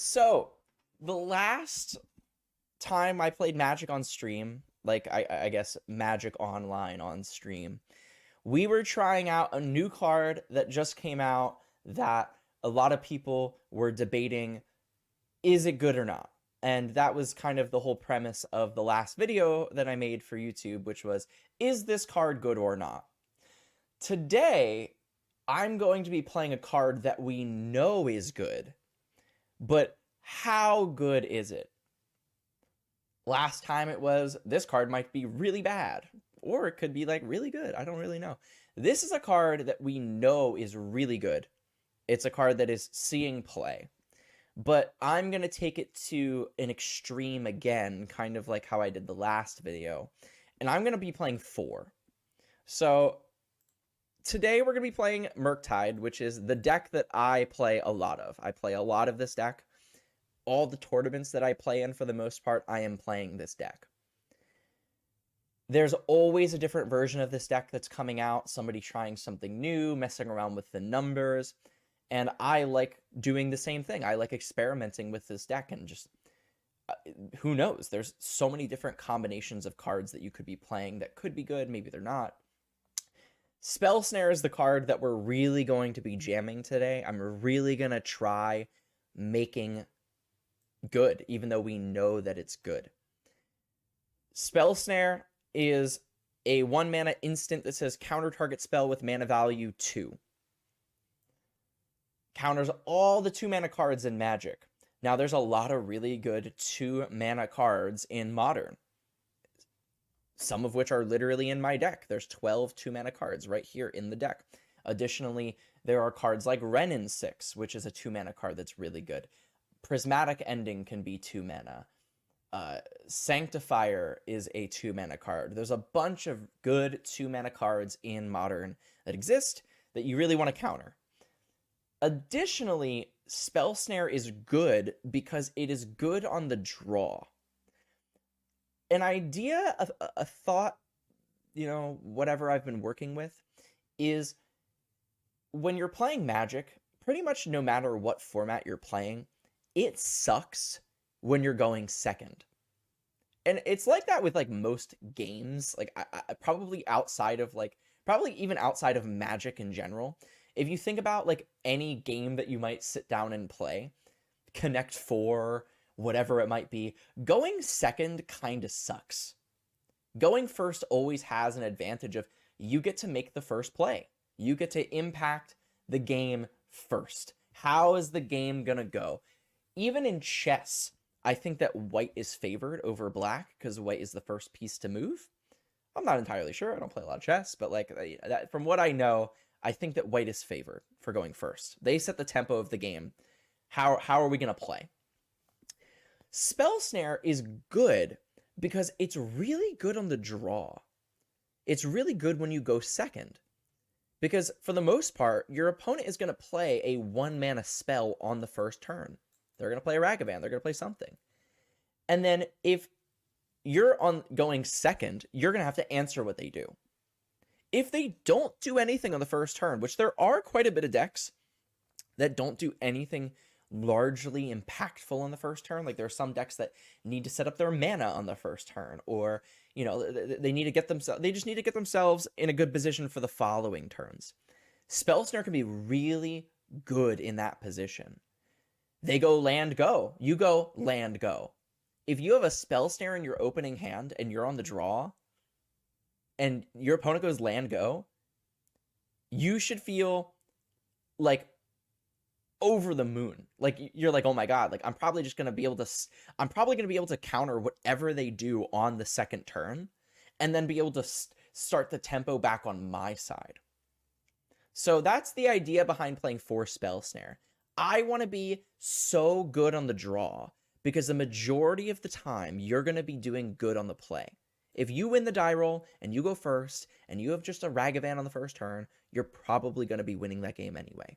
So, the last time I played Magic on stream, like I guess Magic Online on stream, we were trying out a new card that just came out that a lot of people were debating, is it good or not? And that was kind of the whole premise of the last video that I made for YouTube, which was, is this card good or not? Today, I'm going to be playing a card that we know is good, but how good is it? Last time it was, this card might be really bad, or it could be like really good. I don't really know. This is a card that we know is really good. It's a card that is seeing play, but I'm going to take it to an extreme again, kind of like how I did the last video, and I'm going to be playing 4. So today we're going to be playing Murktide, which is the deck that I play a lot of. I play a lot of this deck. All the tournaments that I play in, for the most part, I am playing this deck. There's always a different version of this deck that's coming out, somebody trying something new, messing around with the numbers, and I like doing the same thing. I like experimenting with this deck, and just, who knows? There's so many different combinations of cards that you could be playing that could be good, maybe they're not. Spell Snare is the card that we're really going to be jamming today. I'm really going to try making good, even though we know that it's good. Spell Snare is a 1 mana instant that says counter target spell with mana value 2. Counters all the 2 mana cards in Magic. Now there's a lot of really good 2 mana cards in Modern, some of which are literally in my deck. There's 12 2 mana cards right here in the deck. Additionally, there are cards like Renin 6, which is a 2 mana card that's really good. Prismatic Ending can be 2 mana. Sanctifier is a 2 mana card. There's a bunch of good 2 mana cards in Modern that exist that you really want to counter. Additionally, Spell Snare is good because it is good on the draw. An idea, a thought, whatever I've been working with, is when you're playing Magic, pretty much no matter what format you're playing, it sucks when you're going second. And it's like that with like most games, like I probably even outside of Magic in general. If you think about like any game that you might sit down and play, Connect 4, whatever it might be, going second kind of sucks. Going first always has an advantage of you get to make the first play. You get to impact the game first. How is the game gonna go? Even in chess, I think that white is favored over black because white is the first piece to move. I'm not entirely sure. I don't play a lot of chess, but like that, from what I know, I think that white is favored for going first. They set the tempo of the game. How are we going to play? Spell Snare is good because it's really good on the draw. It's really good when you go second. Because for the most part, your opponent is going to play a 1 mana spell on the first turn. They're going to play a Ragavan. They're going to play something. And then if you're going second, you're going to have to answer what they do. If they don't do anything on the first turn, which there are quite a bit of decks that don't do anything largely impactful on the first turn, like there are some decks that need to set up their mana on the first turn, or they need to they just need to get themselves in a good position for the following turns. Spell Snare can be really good in that position. They go land go. You go land go. If you have a Spell Snare in your opening hand and you're on the draw and your opponent goes land go, you should feel like over the moon. Like you're like, oh my god, like I'm probably going to be able to counter whatever they do on the second turn and then be able to start the tempo back on my side. So that's the idea behind playing 4 Spell Snare. I want to be so good on the draw because the majority of the time you're going to be doing good on the play. If you win the die roll and you go first and you have just a Ragavan on the first turn, you're probably going to be winning that game anyway.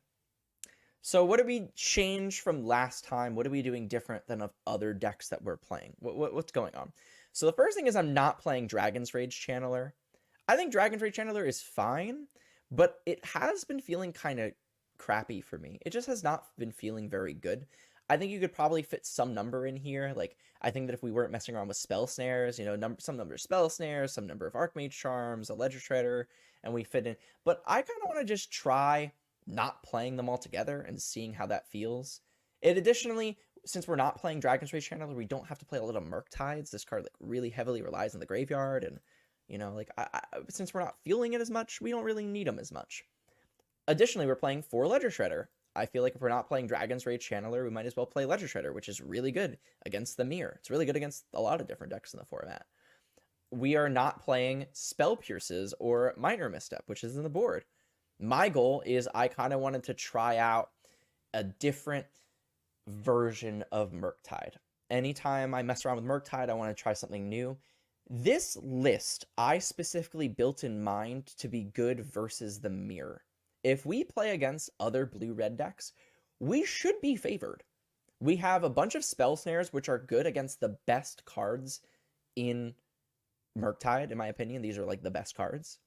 So what did we change from last time? What are we doing different than of other decks that we're playing? What's going on? So the first thing is I'm not playing Dragon's Rage Channeler. I think Dragon's Rage Channeler is fine, but it has been feeling kind of crappy for me. It just has not been feeling very good. I think you could probably fit some number in here. Like, I think that if we weren't messing around with spell snares, some number of spell snares, some number of Archmage charms, a Ledger Shredder, and we fit in. But I kind of want to just try not playing them all together and seeing how that feels. It additionally, since we're not playing Dragon's Rage Channeler, we don't have to play a lot of Murktides. This card like really heavily relies on the graveyard, and like since we're not feeling it as much, we don't really need them as much. Additionally, we're playing 4 Ledger Shredder. I feel like if we're not playing Dragon's Rage Channeler, we might as well play Ledger Shredder, which is really good against the Mirror. It's really good against a lot of different decks in the format. We are not playing Spell Pierces or Minor Misstep, which is in the board. My goal is I kind of wanted to try out a different version of Murktide. Anytime I mess around with Murktide, I want to try something new. This list I specifically built in mind to be good versus the Mirror. If we play against other blue-red decks, we should be favored. We have a bunch of spell snares, which are good against the best cards in Murktide, in my opinion. These are like the best cards.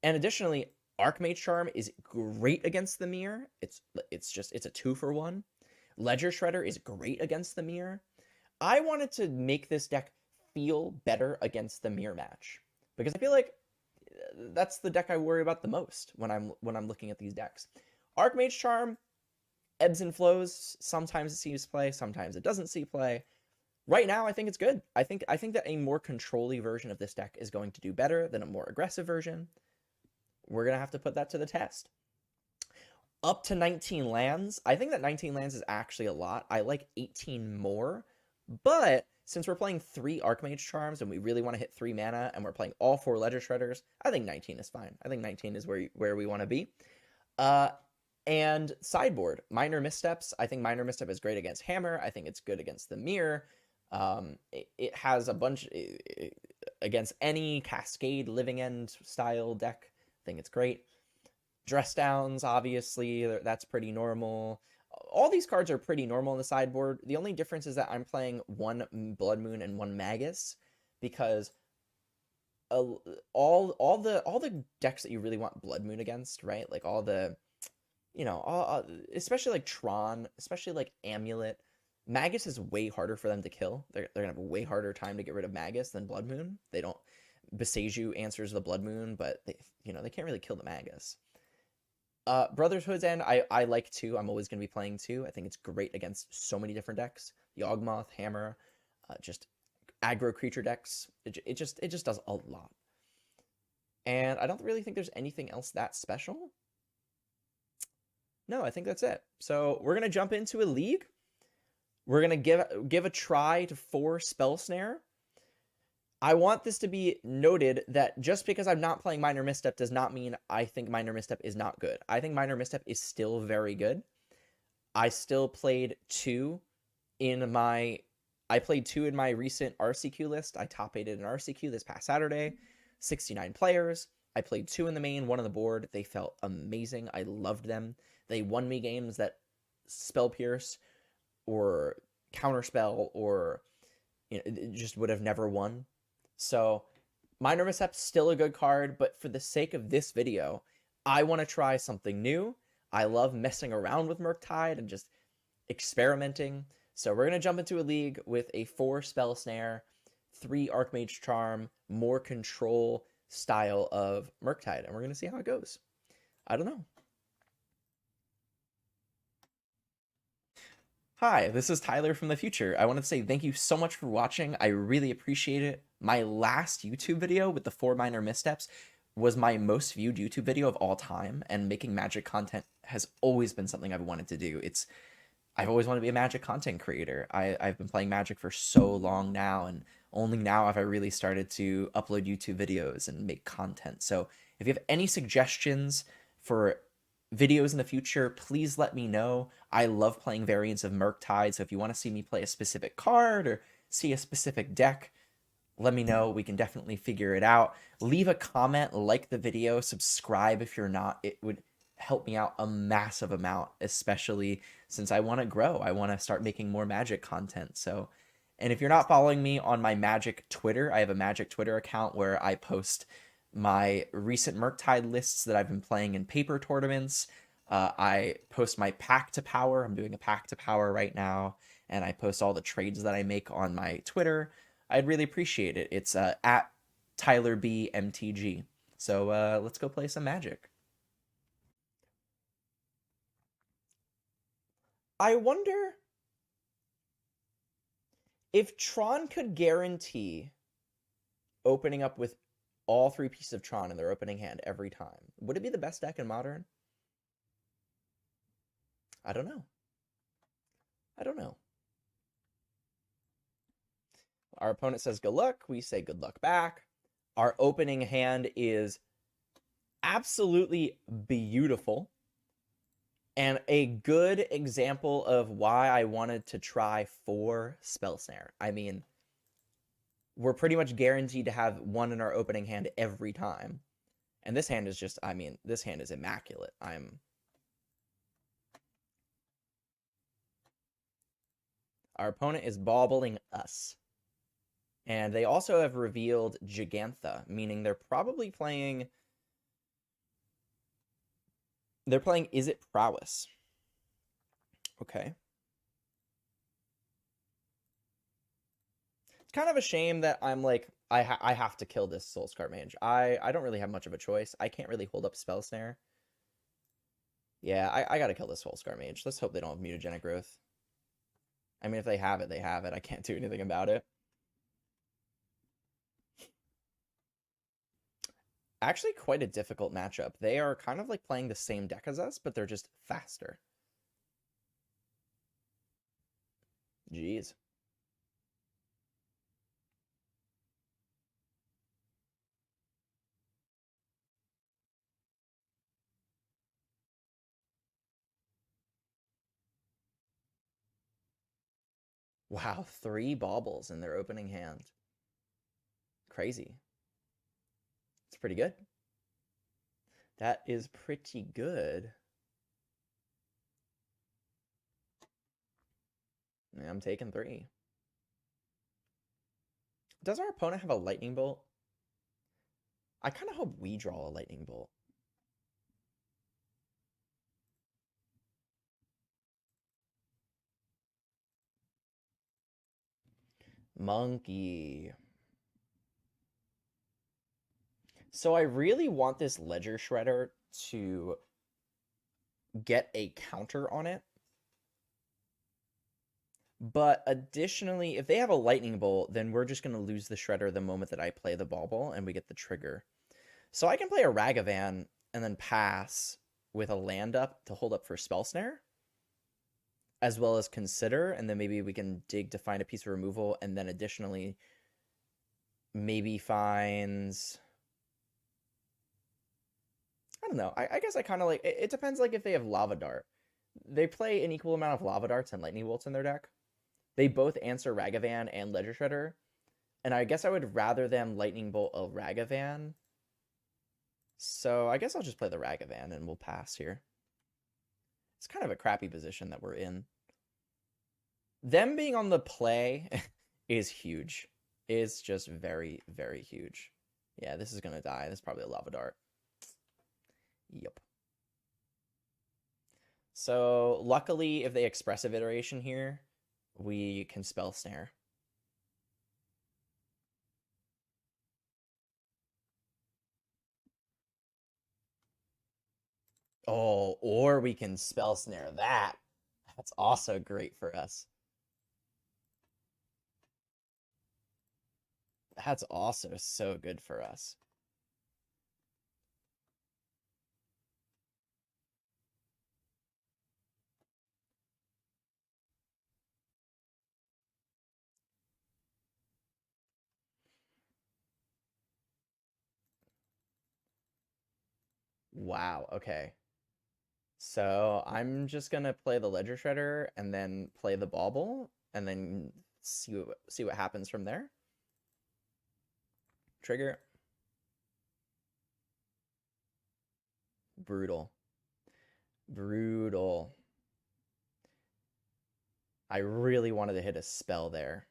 And additionally, Archmage Charm is great against the Mirror. It's a 2-for-1. Ledger Shredder is great against the Mirror. I wanted to make this deck feel better against the Mirror match, because I feel like that's the deck I worry about the most when I'm looking at these decks. Archmage Charm ebbs and flows. Sometimes it sees play, sometimes it doesn't see play. Right now, I think it's good. I think that a more control-y version of this deck is going to do better than a more aggressive version. We're gonna have to put that to the test. Up to 19 lands. I think that 19 lands is actually a lot. I like 18 more, but since we're playing 3 Archmage Charms and we really want to hit 3 mana and we're playing all 4 Ledger Shredders, I think 19 is fine. I think 19 is where we want to be. And sideboard, Minor Missteps. I think Minor Misstep is great against Hammer. I think it's good against the Mirror. It has a bunch against any Cascade Living End style deck. I think it's great. Dress Downs, obviously, that's pretty normal. All these cards are pretty normal in the sideboard. The only difference is that I'm playing 1 Blood Moon and 1 Magus, because all the decks that you really want Blood Moon against, right? Like all the, especially like Tron, especially like Amulet. Magus is way harder for them to kill. They're gonna have a way harder time to get rid of Magus than Blood Moon. They don't. Beseiju answers the Blood Moon, but they can't really kill the Magus. Brothers Hood's End, I like 2. I'm always going to be playing 2. I think it's great against so many different decks. Yawgmoth, Hammer, just aggro creature decks. It just does a lot. And I don't really think there's anything else that special. No, I think that's it. So we're going to jump into a league. We're going to give a try to 4 Spell Snare. I want this to be noted that just because I'm not playing Minor Misstep does not mean I think Minor Misstep is not good. I think Minor Misstep is still very good. I still played 2 in my recent RCQ list. I top-8'd an RCQ this past Saturday, 69 players. I played 2 in the main, 1 on the board. They felt amazing. I loved them. They won me games that Spell Pierce or Counterspell or just would have never won. So, Minor Misstep's still a good card, but for the sake of this video, I want to try something new. I love messing around with Murktide and just experimenting. So we're going to jump into a league with a 4 Spell Snare, 3 Archmage Charm, more control style of Murktide, and we're going to see how it goes. I don't know. Hi, this is Tyler from the future. I wanted to say thank you so much for watching. I really appreciate it. My last YouTube video with the 4 Minor Missteps was my most viewed YouTube video of all time, and making Magic content has always been something I've wanted to do. I've always wanted to be a Magic content creator. I've been playing Magic for so long now, and only now have I really started to upload YouTube videos and make content. So if you have any suggestions for videos in the future, please let me know. I love playing variants of Murktide, so if you want to see me play a specific card or see a specific deck, let me know. We can definitely figure it out. Leave a comment, like the video, subscribe if you're not. It would help me out a massive amount, especially since I want to grow. I want to start making more Magic content. So, and if you're not following me on my Magic Twitter, I have a Magic Twitter account where I post my recent Murktide lists that I've been playing in paper tournaments. I post my pack to power. I'm doing a pack to power right now, and I post all the trades that I make on my Twitter. I'd really appreciate it. It's at Tyler B MTG. So let's go play some Magic. I wonder if Tron could guarantee opening up with all three pieces of Tron in their opening hand every time. Would it be the best deck in Modern? I don't know. I don't know. Our opponent says good luck. We say good luck back. Our opening hand is absolutely beautiful and a good example of why I wanted to try 4 Spell Snare. I mean, we're pretty much guaranteed to have one in our opening hand every time. And this hand is just, I mean, this hand is immaculate. Our opponent is bobbling us. And they also have revealed Gigantha, meaning they're probably playing... They're playing Is It Prowess? Okay. It's kind of a shame that I'm like, I have to kill this Soulscar Mage. I don't really have much of a choice. I can't really hold up Spell Snare. Yeah, I gotta kill this Soulscar Mage. Let's hope they don't have mutagenic growth. I mean, if they have it, they have it. I can't do anything about it. Actually, quite a difficult matchup. They are kind of like playing the same deck as us, but they're just faster. Jeez. Wow, 3 baubles in their opening hand. Crazy. It's pretty good. That is pretty good. Yeah, I'm taking 3. Does our opponent have a lightning bolt? I kind of hope we draw a lightning bolt. Monkey. So I really want this Ledger Shredder to get a counter on it. But additionally, if they have a lightning bolt, then we're just going to lose the Shredder the moment that I play the bauble and we get the trigger. So I can play a Ragavan and then pass with a land up to hold up for Spell Snare, as well as consider, and then maybe we can dig to find a piece of removal, and then additionally maybe finds... I don't know. I guess I kind of like... It depends like if they have Lava Dart. They play an equal amount of Lava Darts and Lightning Bolts in their deck. They both answer Ragavan and Ledger Shredder. And I guess I would rather them Lightning Bolt a Ragavan. So I guess I'll just play the Ragavan and we'll pass here. It's kind of a crappy position that we're in. Them being on the play is huge. Is just very, very huge. Yeah, this is going to die. This is probably a Lava Dart. Yep. So luckily, if they Expressive Iteration here, we can Spell Snare. Oh, or we can Spell Snare that. That's also great for us. That's also so good for us. Wow, okay. So I'm just gonna play the Ledger Shredder and then play the Bauble and then see what happens from there. Trigger. Brutal. Brutal. I really wanted to hit a spell there.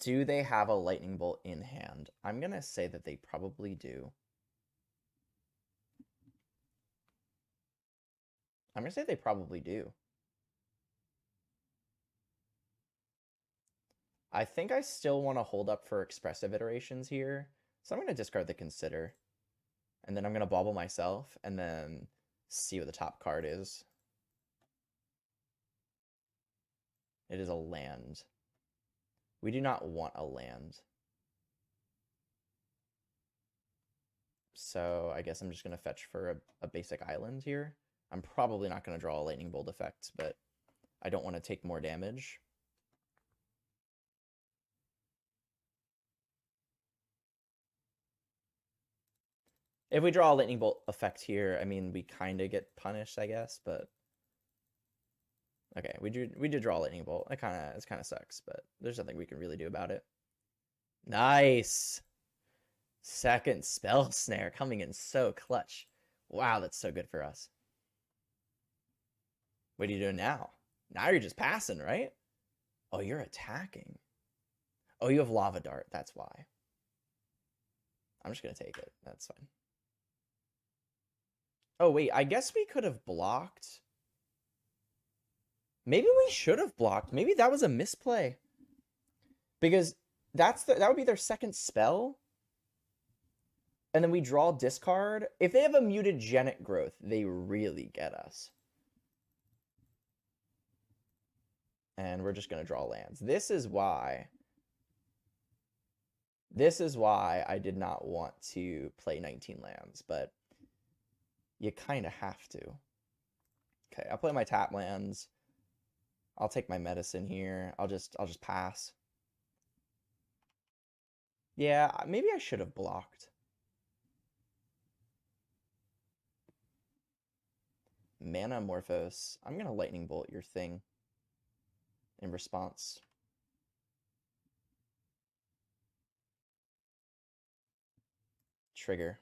Do they have a lightning bolt in hand? I'm going to say that they probably do. I'm going to say they probably do. I think I still want to hold up for expressive iterations here. So I'm going to discard the consider. And then I'm going to bobble myself and then see what the top card is. It is a land. We do not want a land. So I guess I'm just going to fetch for a basic island here. I'm probably not going to draw a lightning bolt effect, but I don't want to take more damage. If we draw a lightning bolt effect here, I mean, we kind of get punished, I guess, but okay, we did draw a lightning bolt. It kind of sucks, but there's nothing we can really do about it. Nice. Second spell snare coming in so clutch. Wow, that's so good for us. What are you doing now? Now you're just passing, right? Oh, you're attacking. Oh, you have lava dart. That's why. I'm just going to take it. That's fine. Oh, wait. I guess we could have blocked. Maybe we should have blocked. Maybe that was a misplay. Because that would be their second spell. And then we draw discard. If they have a mutagenic growth, they really get us. And we're just going to draw lands. This is why I did not want to play 19 lands, but you kind of have to. Okay, I'll play my tap lands. I'll take my medicine here. I'll just pass. Yeah, maybe I should have blocked. Mana Morphos. I'm going to lightning bolt your thing in response. Trigger.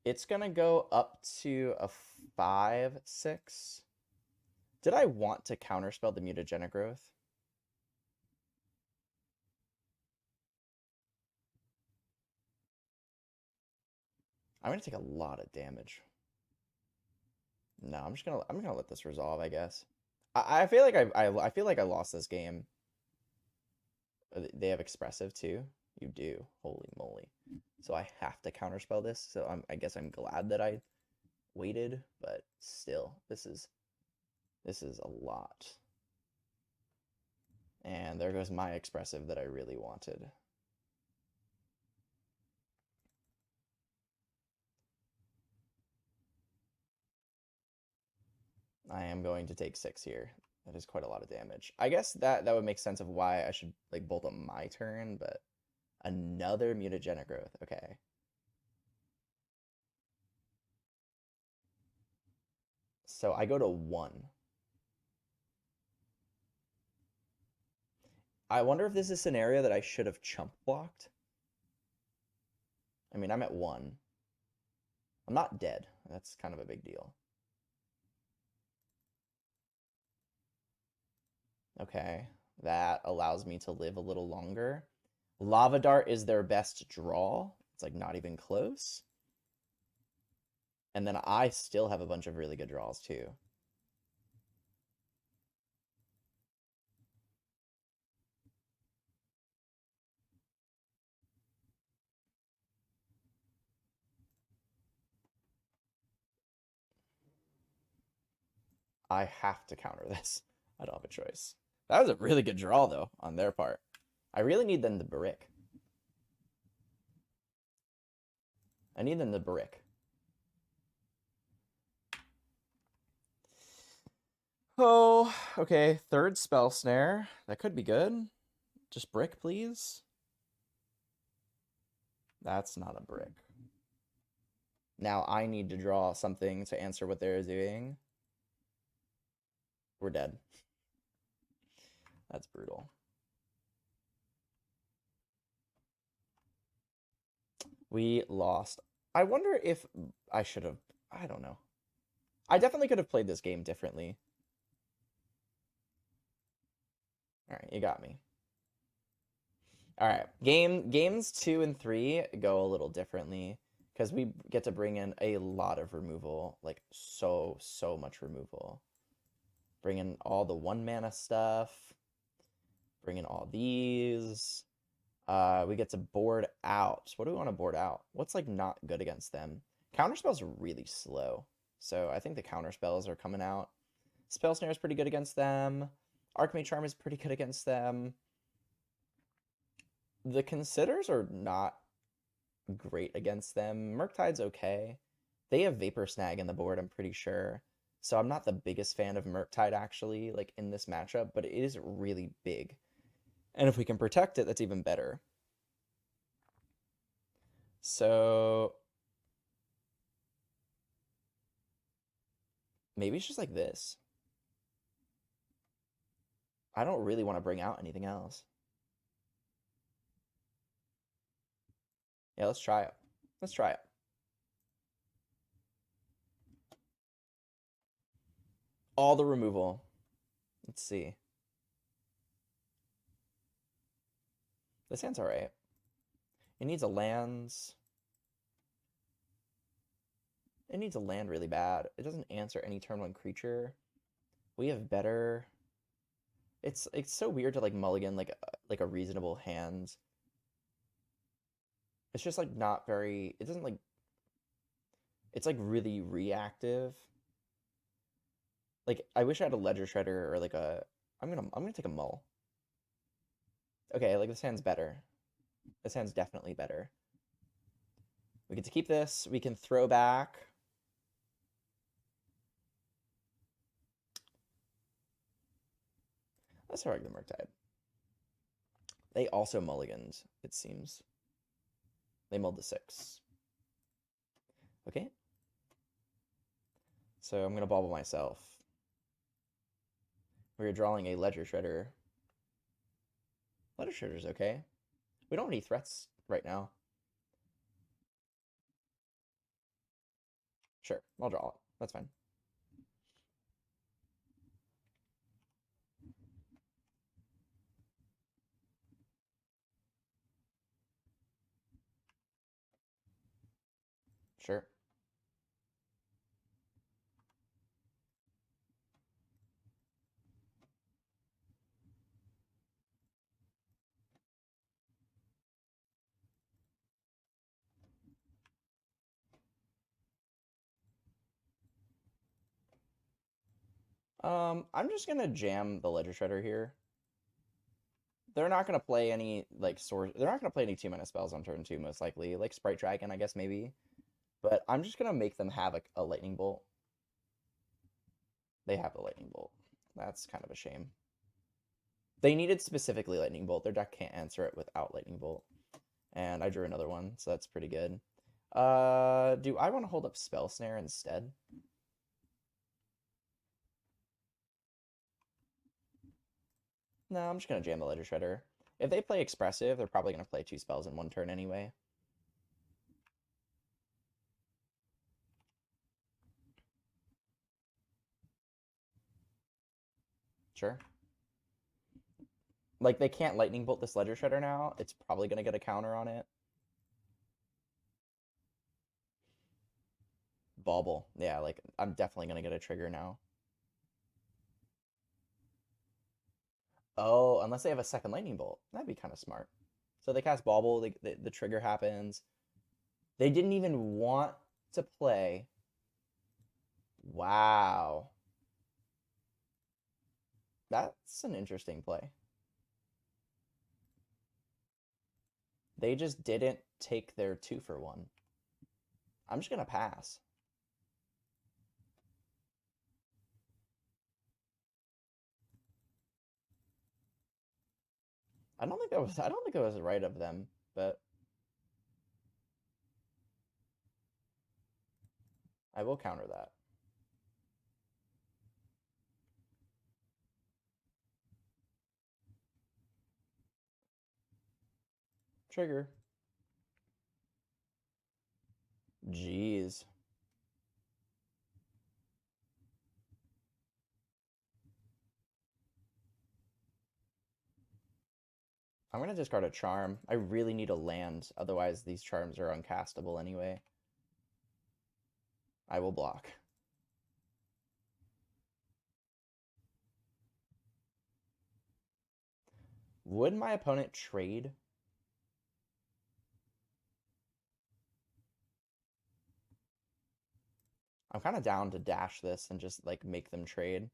It's gonna go up to a 5/6. Did I want to counterspell the mutagenic growth? I'm gonna take a lot of damage. No, I'm gonna let this resolve, I guess. I feel like I feel like I lost this game. They have expressive too. You do. Holy moly. So I have to counterspell this. So I guess I'm glad that I waited, but still, this is a lot. And there goes my expressive that I really wanted. I am going to take 6 here. That is quite a lot of damage. I guess that would make sense of why I should like bolt on my turn, but another mutagenic growth. Okay. So I go to 1. I wonder if this is a scenario that I should have chump blocked. I mean, I'm at 1. I'm not dead. That's kind of a big deal. Okay, that allows me to live a little longer. Lava Dart is their best draw. It's like not even close. And then I still have a bunch of really good draws too. I have to counter this. I don't have a choice. That was a really good draw though on their part. I really need them to brick. I need them to brick. Oh, okay. Third spell snare. That could be good. Just brick, please. That's not a brick. Now I need to draw something to answer what they're doing. We're dead. That's brutal. We lost. I wonder if I should have. I don't know. I definitely could have played this game differently. All right, you got me. All right, games 2 and 3 go a little differently because we get to bring in a lot of removal, like so much removal. Bring in all the 1 mana stuff. Bring in all these. We get to board out. What do we want to board out? What's like not good against them? Counterspell's are really slow, so I think the counterspells are coming out. Spell Snare is pretty good against them. Archmage Charm is pretty good against them. The Considers are not great against them. Murktide's okay. They have Vapor Snag in the board, I'm pretty sure. So I'm not the biggest fan of Murktide actually, like in this matchup, but it is really big. And if we can protect it, that's even better. So maybe it's just like this. I don't really want to bring out anything else. Yeah, let's try it. Let's try it. All the removal. Let's see. This hand's alright. It needs a lands. It needs a land really bad. It doesn't answer any turn 1 creature. We have better. It's so weird to like mulligan like a reasonable hand. It's just like not very. It doesn't like. It's like really reactive. Like I wish I had a ledger shredder or like a. I'm gonna take a mull. Okay, like this hand's better. This hand's definitely better. We get to keep this. We can throw back. Let's throw back the Murktide. They also mulliganed, it seems. They mulled the 6. Okay. So I'm gonna bauble myself. We're drawing a ledger shredder. Ledger shredder's okay. We don't have any threats right now. Sure, I'll draw it. That's fine. Sure. I'm just gonna jam the ledger shredder here. They're not gonna play any like source. They're not gonna play any 2 mana spells on turn 2 most likely. Like Sprite Dragon, I guess maybe. But I'm just gonna make them have a lightning bolt. They have a lightning bolt. That's kind of a shame. They needed specifically lightning bolt. Their deck can't answer it without lightning bolt. And I drew another one, so that's pretty good. Do I want to hold up Spell Snare instead? No, I'm just gonna jam the Ledger Shredder. If they play Expressive, they're probably gonna play 2 spells in 1 turn anyway. Sure. Like, they can't Lightning Bolt this Ledger Shredder now. It's probably gonna get a counter on it. Bauble. Yeah, like, I'm definitely gonna get a trigger now. Oh, unless they have a second Lightning Bolt. That'd be kind of smart. So they cast Bauble, the trigger happens. They didn't even want to play. Wow. That's an interesting play. They just didn't take their 2-for-1. I'm just gonna pass. I don't think it was right of them, but I will counter that. Trigger. Jeez. I'm gonna discard a charm. I really need a land, otherwise these charms are uncastable anyway. I will block. Would my opponent trade? I'm kind of down to dash this and just like make them trade.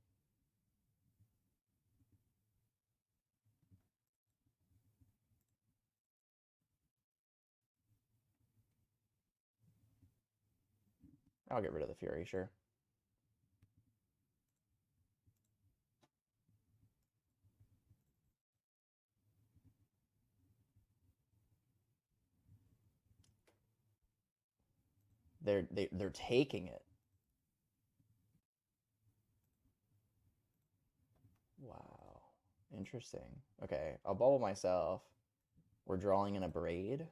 I'll get rid of the Fury, sure. They're taking it. Wow. Interesting. Okay, I'll bubble myself. We're drawing in a braid.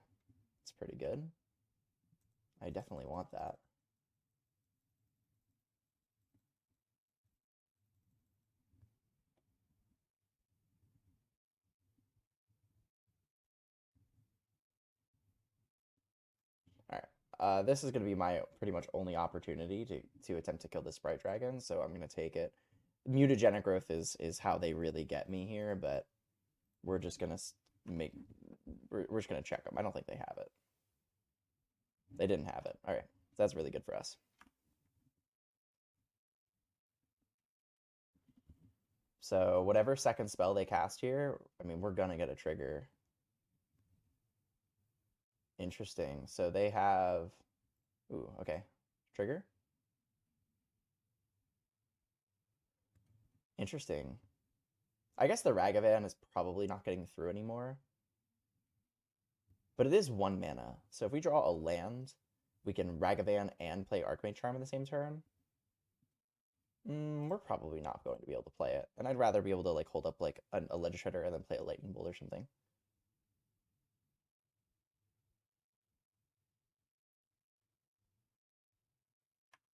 It's pretty good. I definitely want that. All right. This is going to be my pretty much only opportunity to attempt to kill this Sprite Dragon, so I'm going to take it. Mutagenic growth is how they really get me here, but we're just going to make we're just going to check them. I don't think they have it. They didn't have it. All right. That's really good for us. So whatever second spell they cast here, I mean, we're going to get a trigger. Interesting. So they have... Ooh, okay. Trigger? Interesting. I guess the Ragavan is probably not getting through anymore. But it is 1 mana. So if we draw a land, we can Ragavan and play Archmage Charm in the same turn. We're probably not going to be able to play it. And I'd rather be able to like hold up like a Ledger Shredder and then play a Lightning Bolt or something.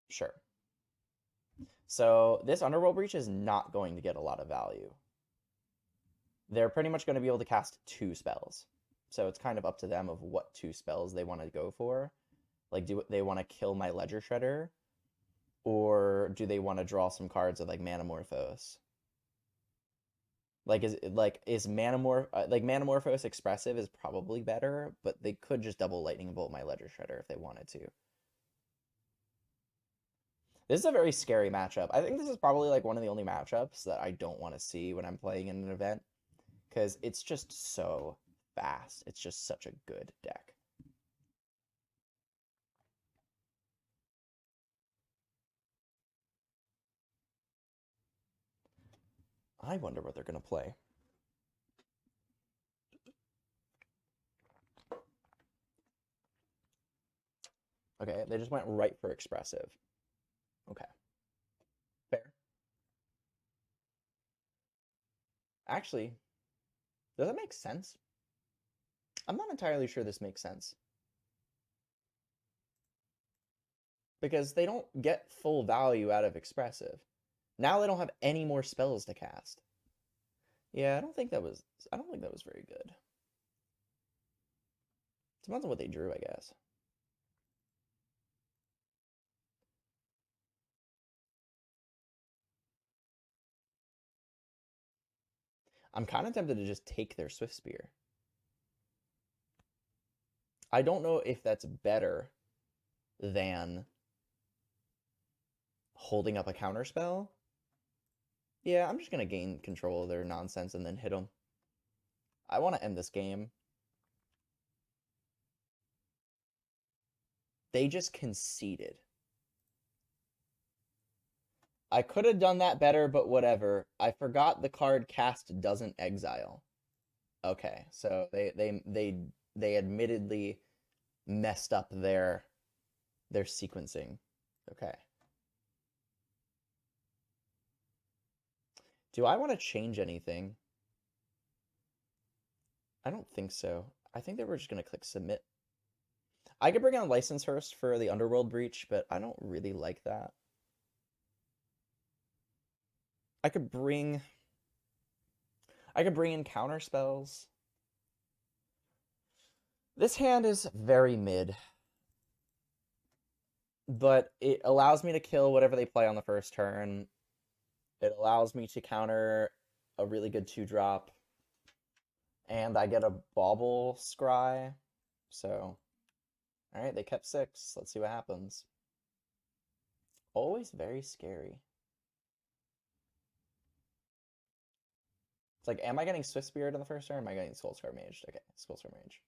Sure. So this Underworld Breach is not going to get a lot of value. They're pretty much going to be able to cast 2 spells. So it's kind of up to them of what 2 spells they want to go for. Like, do they want to kill my Ledger Shredder? Or do they want to draw some cards of like Manamorphose? Is Manamorphose expressive is probably better, but they could just double Lightning Bolt my Ledger Shredder if they wanted to. This is a very scary matchup. I think this is probably like one of the only matchups that I don't want to see when I'm playing in an event, because it's just so fast. It's just such a good deck. I wonder what they're going to play. Okay, they just went right for expressive. Okay. Fair. Actually, does that make sense? I'm not entirely sure this makes sense. Because they don't get full value out of expressive. Now they don't have any more spells to cast. Yeah, I don't think that was very good. Depends on what they drew, I guess. I'm kind of tempted to just take their Swift Spear. I don't know if that's better than holding up a counterspell. Yeah, I'm just going to gain control of their nonsense and then hit them. I want to end this game. They just conceded. I could have done that better, but whatever. I forgot the card cast doesn't exile. Okay, so they admittedly messed up their sequencing. Okay. Do I want to change anything? I don't think so. I think that we're just going to click submit. I could bring on license first for the Underworld breach, but I don't really like that. I could bring in counter spells. This hand is very mid, but it allows me to kill whatever they play on the first turn. It allows me to counter a really good 2-drop, and I get a bauble scry. So, all right, they kept 6. Let's see what happens. Always very scary. It's like, am I getting Swift Spirit in the first turn? Or am I getting Skullscar Mage? Okay, Skullscar Mage.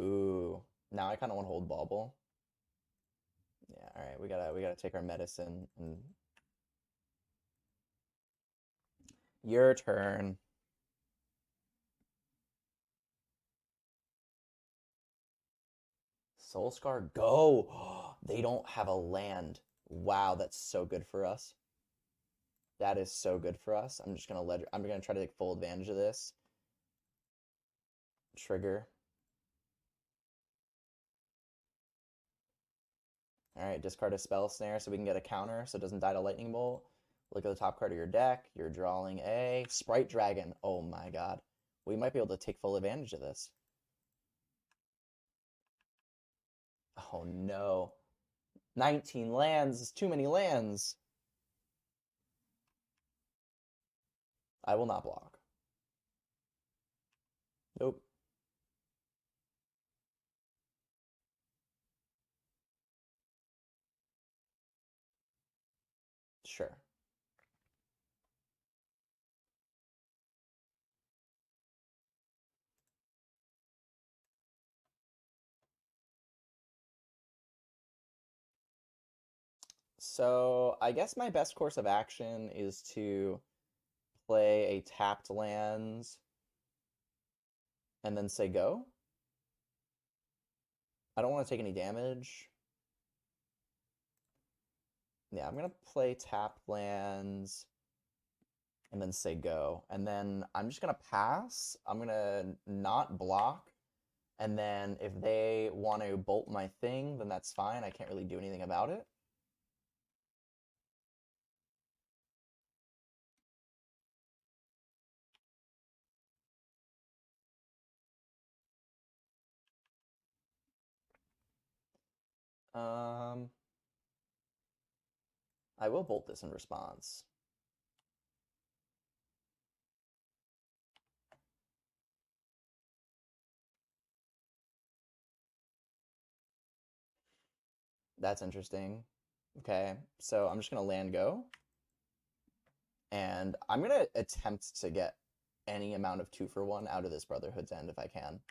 Ooh, now I kind of want to hold Bauble. Yeah, all right, we gotta take our medicine. And your turn. Soulscar, go! They don't have a land. Wow, that's so good for us. That is so good for us. I'm gonna try to take full advantage of this. Trigger. Alright, discard a spell snare so we can get a counter so it doesn't die to lightning bolt. Look at the top card of your deck. You're drawing a Sprite Dragon. Oh my god. We might be able to take full advantage of this. Oh no. 19 lands is too many lands. I will not block. Nope. Sure. So I guess my best course of action is to play a tapped lands and then say go. I don't want to take any damage. Yeah, I'm gonna play tapped lands and then say go. And then I'm just gonna pass. I'm gonna not block. And then if they want to bolt my thing, then that's fine. I can't really do anything about it. Um, I will bolt this in response. That's interesting. Okay, so I'm just gonna land go. And I'm gonna attempt to get any amount of 2-for-1 out of this Brotherhood's End if I can.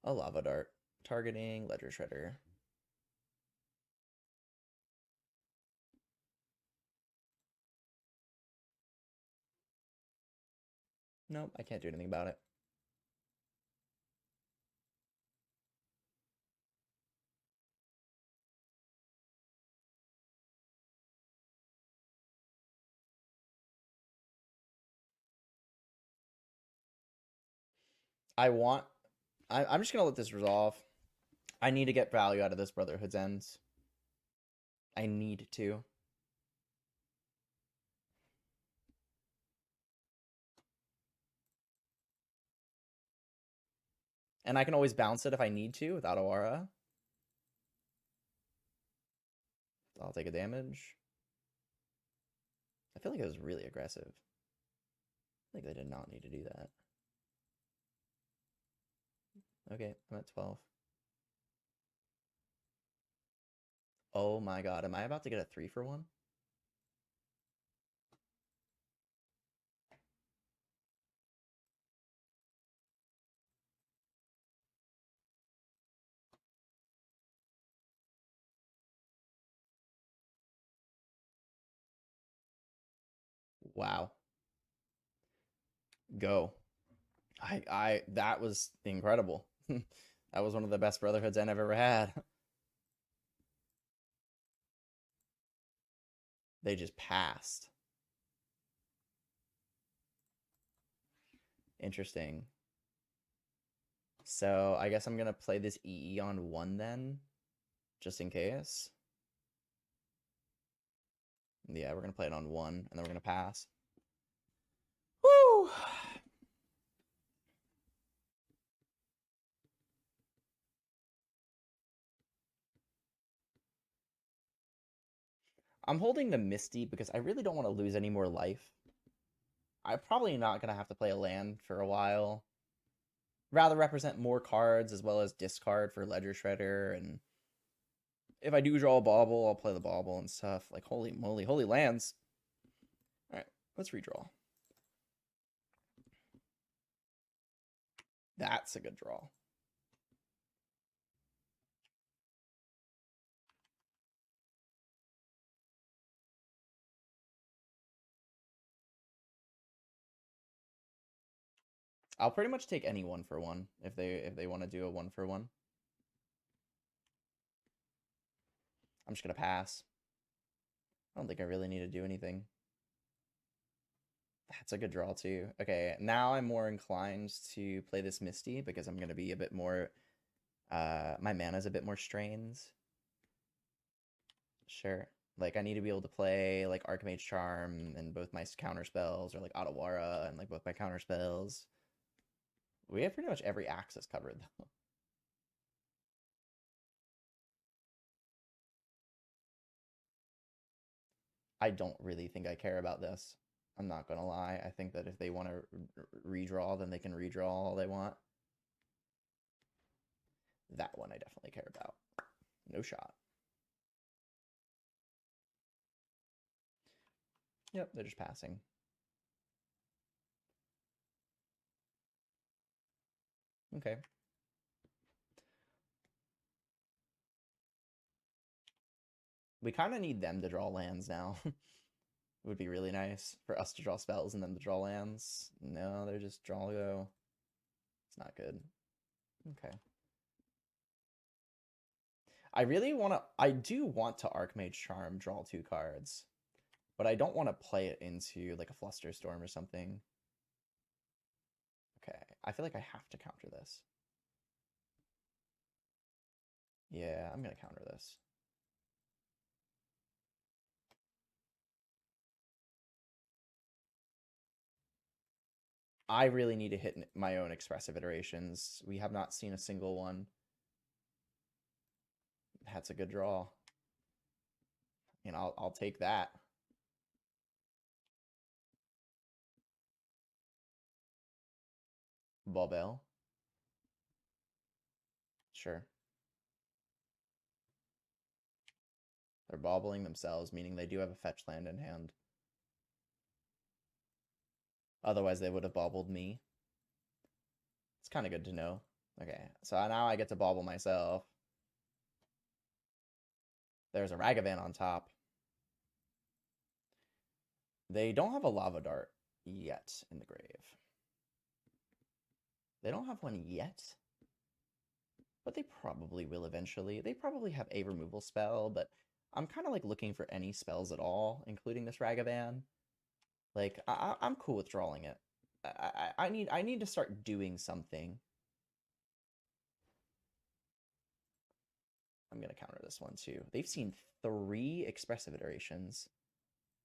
A Lava Dart. Targeting Ledger Shredder. Nope, I can't do anything about it. I'm just gonna let this resolve. I need to get value out of this Brotherhood's Ends. I need to. And I can always bounce it if I need to without aura. I'll take a damage. I feel like it was really aggressive. I think they did not need to do that. Okay, I'm at 12. Oh my god, am I about to get a 3-for-1? Wow. Go. That was incredible. That was one of the best Brotherhoods I've ever had. They just passed. Interesting. So I guess I'm gonna play this EE on 1 then, just in case. Yeah, we're gonna play it on 1, and then we're gonna pass. Woo! I'm holding the Misty because I really don't want to lose any more life. I'm probably not gonna have to play a land for a while. Rather represent more cards as well as discard for Ledger Shredder, and if I do draw a bauble, I'll play the bauble and stuff. Like, holy moly, holy lands. Alright, let's redraw. That's a good draw. I'll pretty much take any 1-for-1 if they want to do a 1-for-1. I'm just gonna pass. I don't think I really need to do anything. That's a good draw too. Okay, now I'm more inclined to play this Misty because I'm gonna be a bit more my mana's a bit more strained. Sure. Like I need to be able to play like Archmage Charm and both my counter spells, or like Otawara and like both my counter spells. We have pretty much every axis covered though. I don't really think I care about this. I'm not gonna lie. I think that if they want to redraw, then they can redraw all they want. That one I definitely care about. No shot. Yep, they're just passing. Okay. We kind of need them to draw lands now. It would be really nice for us to draw spells and them to draw lands. No, they're just draw go. It's not good. Okay. I do want to Archmage Charm, draw 2 cards, but I don't want to play it into like a Flusterstorm or something. Okay, I feel like I have to counter this. Yeah, I'm gonna counter this. I really need to hit my own expressive iterations. We have not seen a single one. That's a good draw. And I'll take that. Bobel. Sure. They're bobbling themselves, meaning they do have a fetch land in hand. Otherwise, they would have bobbled me. It's kind of good to know. Okay, so now I get to bobble myself. There's a Ragavan on top. They don't have a Lava Dart yet in the grave. They don't have one yet, but they probably will eventually. They probably have a removal spell, but I'm kind of like looking for any spells at all, including this Ragavan. Like I'm cool with drawing it. I need to start doing something. I'm gonna counter this one too. They've seen 3 expressive iterations.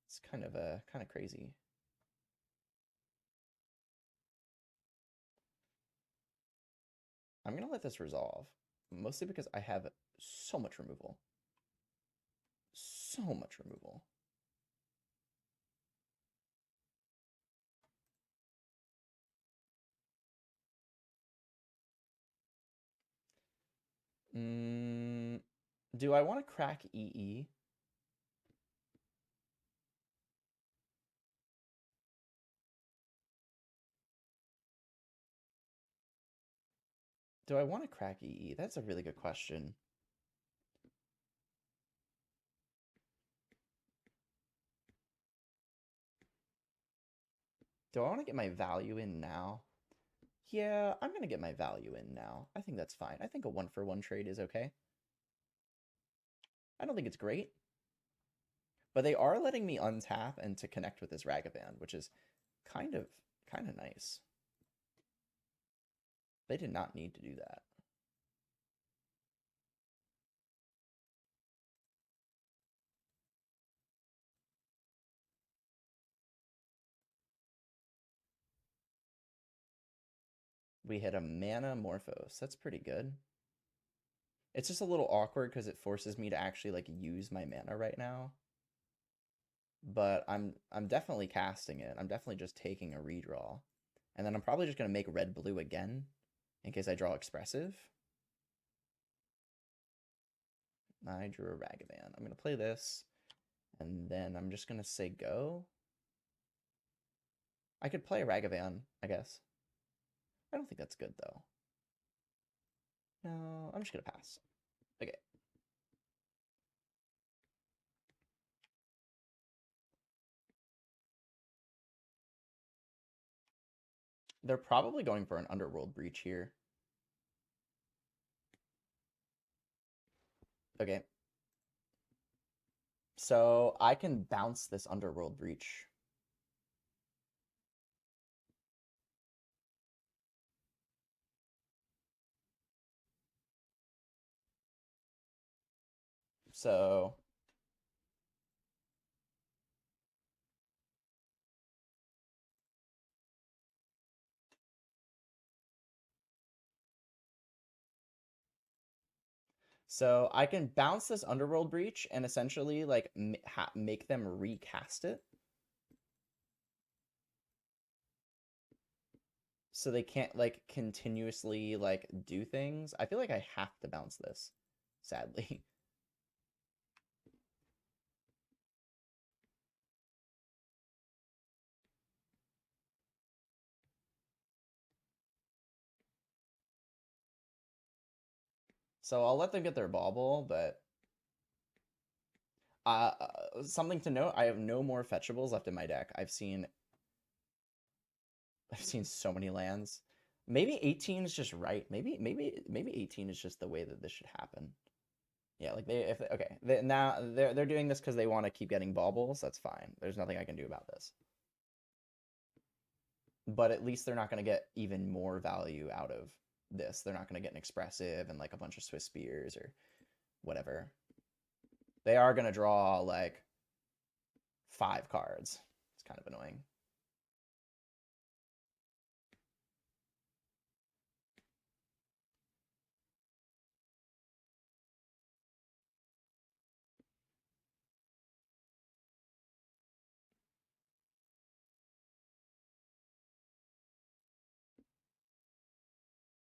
It's kind of crazy. I'm gonna let this resolve, mostly because I have so much removal. So much removal. Do I want to crack EE? Do I want to crack EE? That's a really good question. Do I want to get my value in now? Yeah, I'm going to get my value in now. I think that's fine. I think a 1-for-1 trade is okay. I don't think it's great. But they are letting me untap and to connect with this Ragavan, which is kind of nice. They did not need to do that. We hit a mana Morphos. That's pretty good. It's just a little awkward because it forces me to actually like use my mana right now. But I'm definitely casting it. I'm definitely just taking a redraw. And then I'm probably just gonna make red blue again in case I draw expressive. I drew a Ragavan. I'm gonna play this, and then I'm just gonna say go. I could play a Ragavan, I guess. I don't think that's good though. No, I'm just gonna pass. Okay. They're probably going for an Underworld Breach here. Okay. So I can bounce this Underworld Breach. So I can bounce this Underworld Breach and essentially like make them recast it. So they can't like continuously like do things. I feel like I have to bounce this, sadly. So I'll let them get their bauble, but something to note, I have no more fetchables left in my deck. I've seen so many lands. Maybe 18 is just right. Maybe 18 is just the way that this should happen. Yeah, like now they're doing this because they want to keep getting baubles. That's fine. There's nothing I can do about this. But at least they're not going to get even more value out of this. They're not going to get an expressive and like a bunch of Swiss spears or whatever. They are going to draw like 5 cards. It's kind of annoying.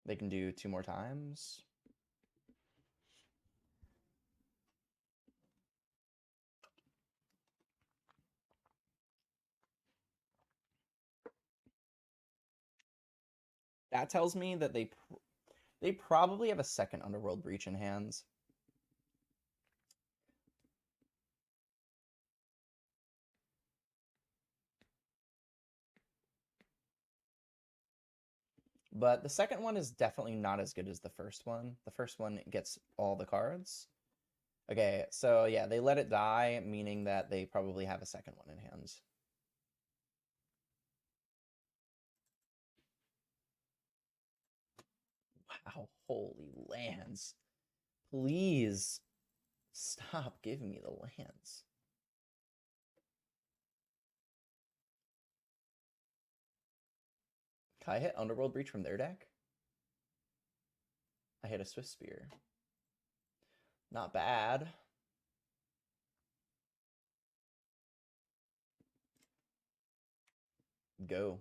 They can do 2 more times. That tells me that they probably have a second Underworld Breach in hands. But the second one is definitely not as good as the first one. The first one gets all the cards. Okay, so yeah, they let it die, meaning that they probably have a second one in hands. Wow, holy lands. Please stop giving me the lands. Can I hit Underworld Breach from their deck? I hit a Swift Spear. Not bad. Go.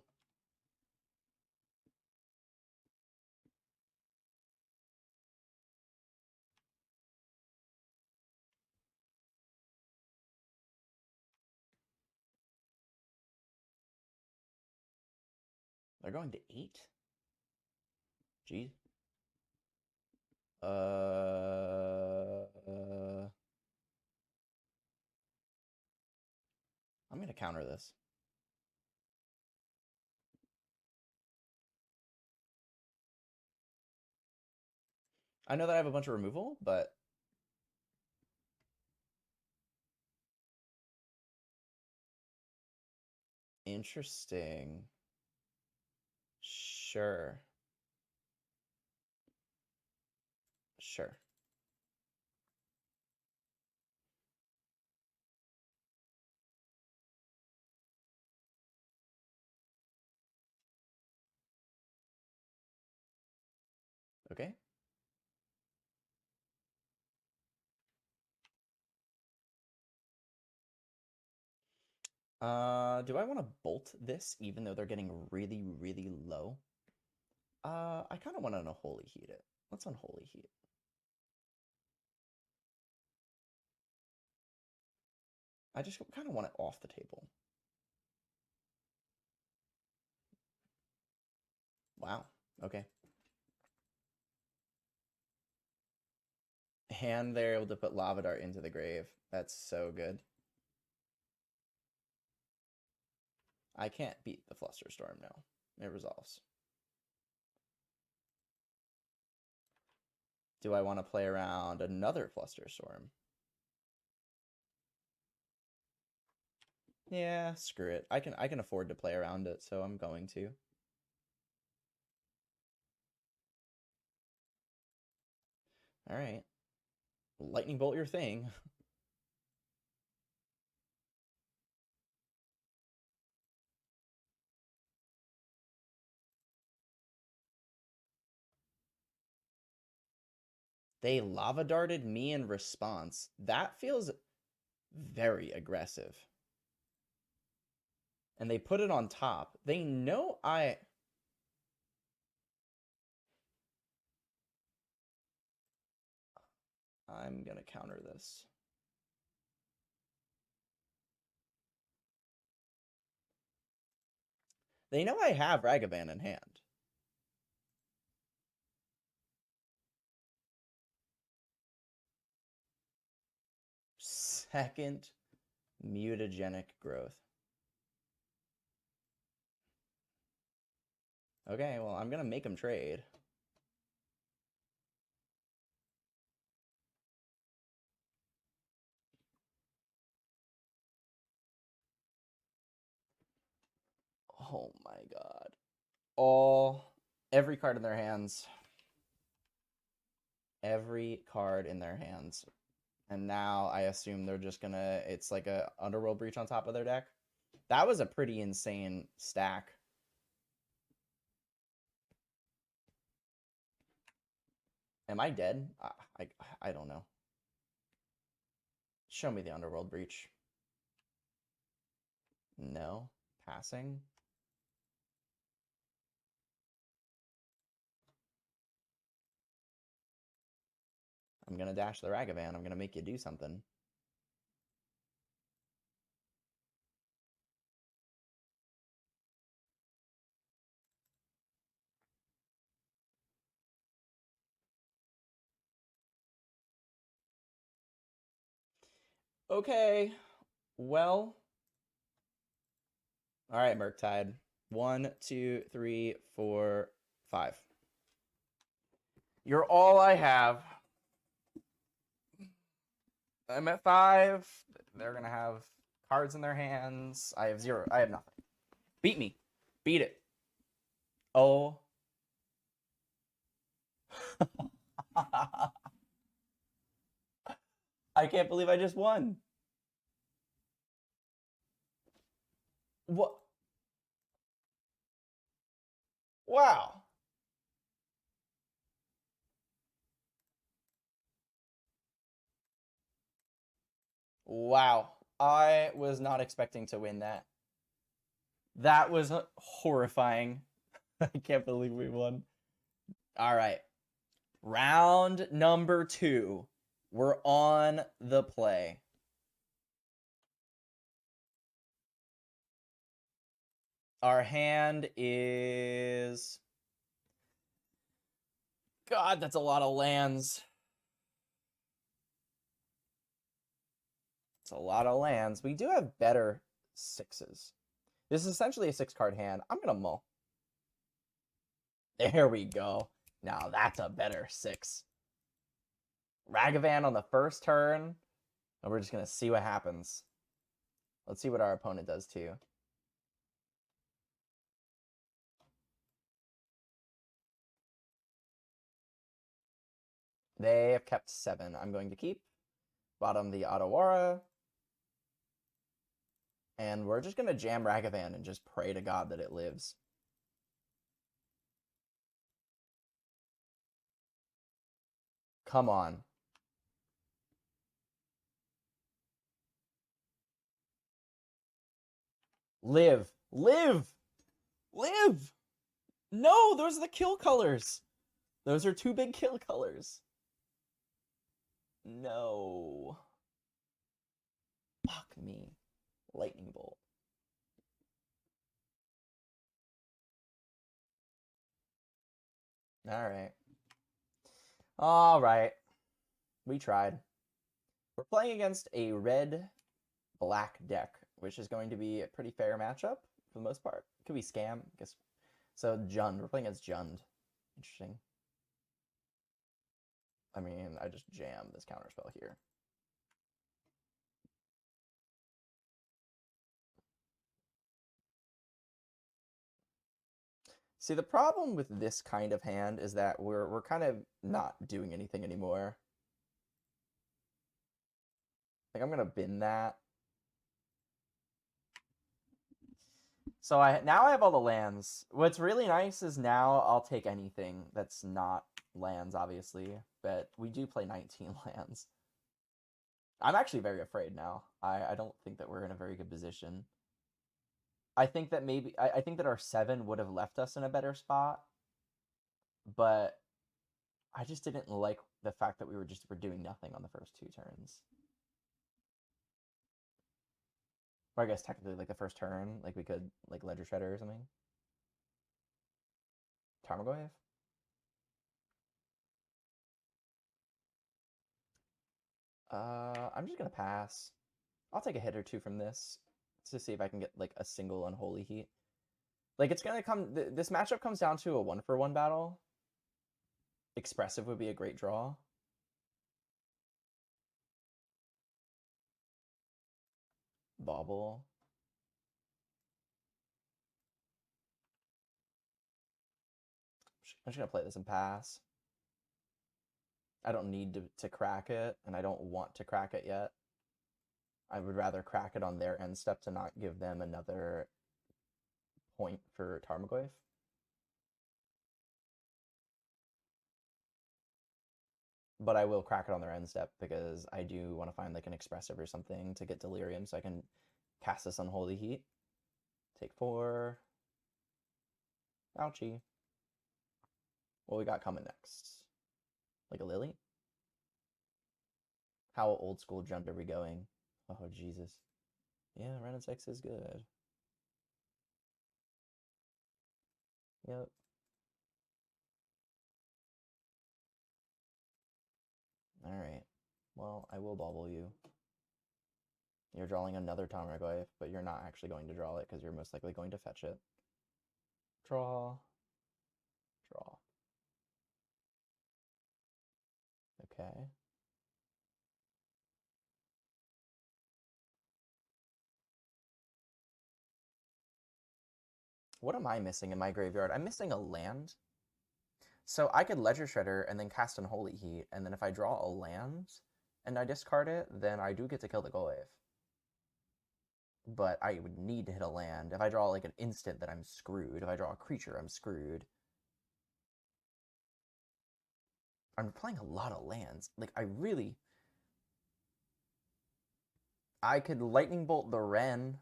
They're going to 8? Jeez. I'm gonna counter this. I know that I have a bunch of removal, but interesting. Sure. Sure. Okay. Do I want to bolt this even though they're getting really, really low? I kind of want to unholy heat it. Let's unholy heat. I just kind of want it off the table. Wow. Okay. And they're able to put Lava Dart into the grave. That's so good. I can't beat the Flusterstorm now. It resolves. Do I want to play around another Flusterstorm? Yeah, screw it. I can afford to play around it, so I'm going to. All right. Lightning bolt your thing. They lava darted me in response. That feels very aggressive. And they put it on top. They know I'm gonna counter this. They know I have Ragavan in hand. Second mutagenic growth. Okay, well, I'm gonna make them trade. Oh my god. Every card in their hands. Every card in their hands. And now I assume they're just gonna, it's like a Underworld Breach on top of their deck. That was a pretty insane stack. Am I dead? I don't know. Show me the Underworld Breach. No. Passing? I'm gonna dash the Ragavan. I'm gonna make you do something. Okay. Well. All right, Murktide. 1, 2, 3, 4, 5. You're all I have. I'm at 5. They're gonna have cards in their hands. I have 0. I have nothing. Beat me. Beat it. Oh. I can't believe I just won. What? Wow. Wow. I was not expecting to win that. That was horrifying. I can't believe we won. All right. Round number 2. We're on the play. Our hand is... God, that's a lot of lands. It's a lot of lands. We do have better 6s. This is essentially a 6-card hand. I'm going to mull. There we go. Now that's a better 6. Ragavan on the first turn, and we're just going to see what happens. Let's see what our opponent does too. They have kept 7. I'm going to keep. Bottom the Otawara. And we're just going to jam Ragavan and just pray to God that it lives. Come on. Live. Live! Live! No, those are the kill colors. Those are 2 big kill colors. No. Fuck me. Lightning bolt. Alright. Alright. We tried. We're playing against a red-black deck, which is going to be a pretty fair matchup for the most part. Could be Scam, I guess. So Jund. We're playing against Jund. Interesting. I mean, I just jam this counterspell here. See, the problem with this kind of hand is that we're kind of not doing anything anymore. Like, I'm gonna bin that. So now I have all the lands. What's really nice is now I'll take anything that's not lands, obviously, but we do play 19 lands. I'm actually very afraid now. I don't think that we're in a very good position. I think that maybe I think that our 7 would have left us in a better spot, but I just didn't like the fact that we're doing nothing on the first 2 turns. Or I guess technically like the first turn, like we could like Ledger Shredder or something. Tarmogoyf? I'm just gonna pass. I'll take a hit or 2 from this to see if I can get like a single Unholy Heat. Like it's gonna come. This matchup comes down to a 1-for-1 battle. Expressive would be a great draw. Bauble. I'm just gonna play this and pass. I don't need to crack it, and I don't want to crack it yet. I would rather crack it on their end step to not give them another point for Tarmogoyf. But I will crack it on their end step because I do want to find like an expressive or something to get Delirium so I can cast this Unholy Heat. Take 4. Ouchie. What we got coming next? Like a Lily? How old school Jund are we going? Oh, Jesus. Yeah, Renaissance X is good. Yep. Alright. Well, I will bobble you. You're drawing another Tarmogoyf, but you're not actually going to draw it because you're most likely going to fetch it. Draw. Draw. Okay. What am I missing in my graveyard? I'm missing a land. So I could Ledger Shredder and then cast Unholy Heat, and then if I draw a land and I discard it, then I do get to kill the Goyf. But I would need to hit a land. If I draw like an instant, then I'm screwed. If I draw a creature, I'm screwed. I'm playing a lot of lands. Like, I could Lightning Bolt the Wren.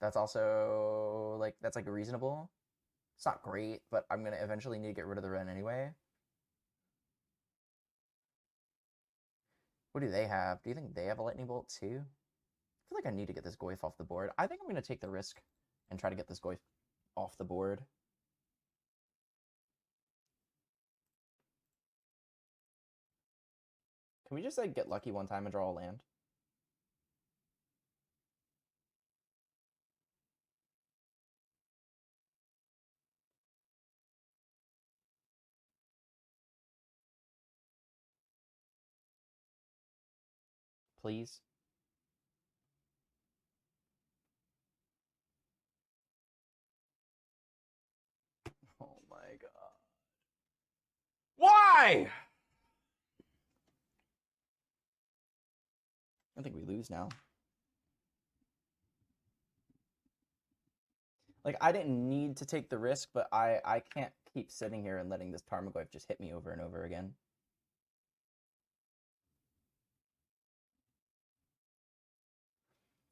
That's also, like, that's, like, reasonable. It's not great, but I'm going to eventually need to get rid of the Wren anyway. What do they have? Do you think they have a Lightning Bolt too? I feel like I need to get this Goyf off the board. I think I'm going to take the risk and try to get this Goyf off the board. Can we just, like, get lucky one time and draw a land? please. Oh my god. Why? I think we lose now. Like, I didn't need to take the risk, but I can't keep sitting here and letting this Tarmogoyf just hit me over and over again.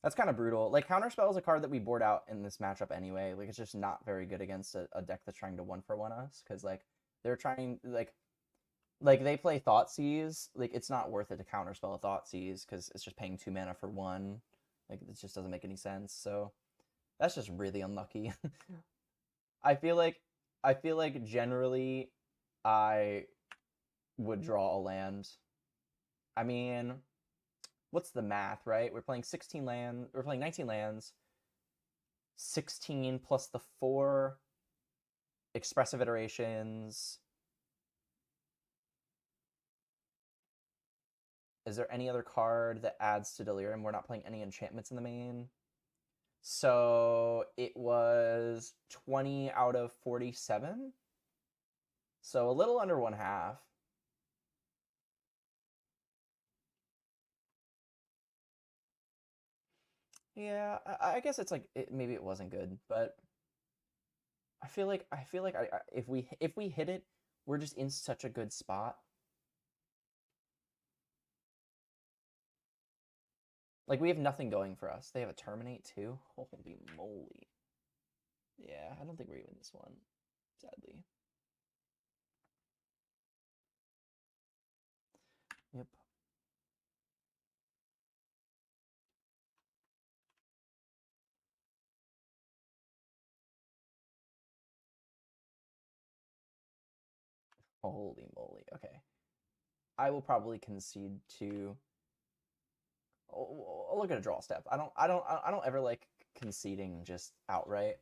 That's kind of brutal. Like, Counterspell is a card that we board out in this matchup anyway. Like, it's just not very good against a deck that's trying to 1-for-1 us. Because, like, they're trying, like, they play Thoughtseize. Like, it's not worth it to Counterspell a Thoughtseize because it's just paying 2 mana for 1. Like, it just doesn't make any sense. So, that's just really unlucky. I feel like generally I would draw a land. I mean, what's the math, right? We're playing 19 lands. 16 plus the 4 expressive iterations. Is there any other card that adds to Delirium? We're not playing any enchantments in the main. So it was 20 out of 47. So a little under 1/2. Yeah, I guess it's like maybe it wasn't good, but I feel like if we hit it, we're just in such a good spot. Like, we have nothing going for us. They have a Terminate too. Holy moly. Yeah, I don't think we're even this one, sadly. Yep. Holy moly. Okay. I will probably concede to. I'll look at a draw step. I don't ever like conceding just outright.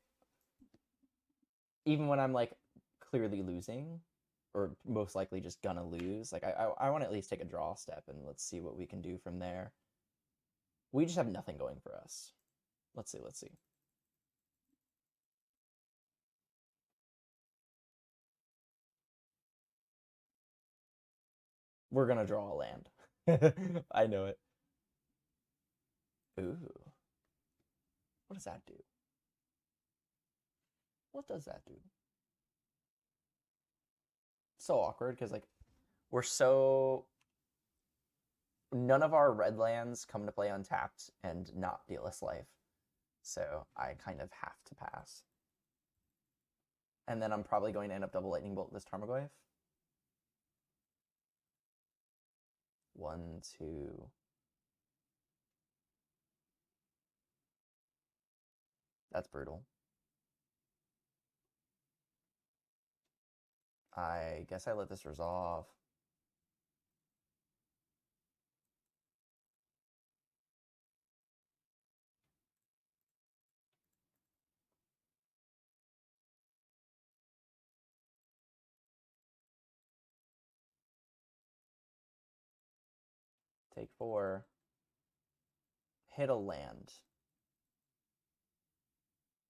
Even when I'm like clearly losing, or most likely just gonna lose. Like, I want to at least take a draw step and let's see what we can do from there. We just have nothing going for us. Let's see. We're gonna draw a land. I know it. Ooh. What does that do? What does that do? So awkward because, like, we're so. None of our red lands come to play untapped and not deal us life. So I kind of have to pass. And then I'm probably going to end up double lightning bolt this Tarmogoyf. 1, 2. That's brutal. I guess I let this resolve. Take 4. Hit a land.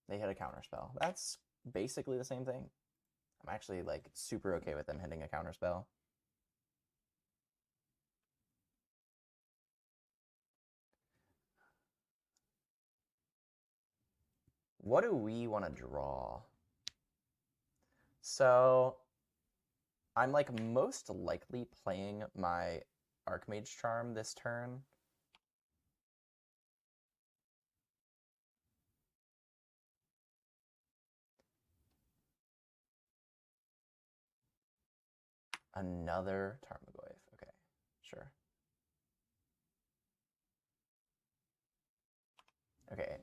They hit a counterspell. That's basically the same thing. I'm actually, like, super okay with them hitting a counterspell. What do we want to draw? So I'm, like, most likely playing my Archmage Charm this turn. Another Tarmogoyf. Okay, sure. Okay,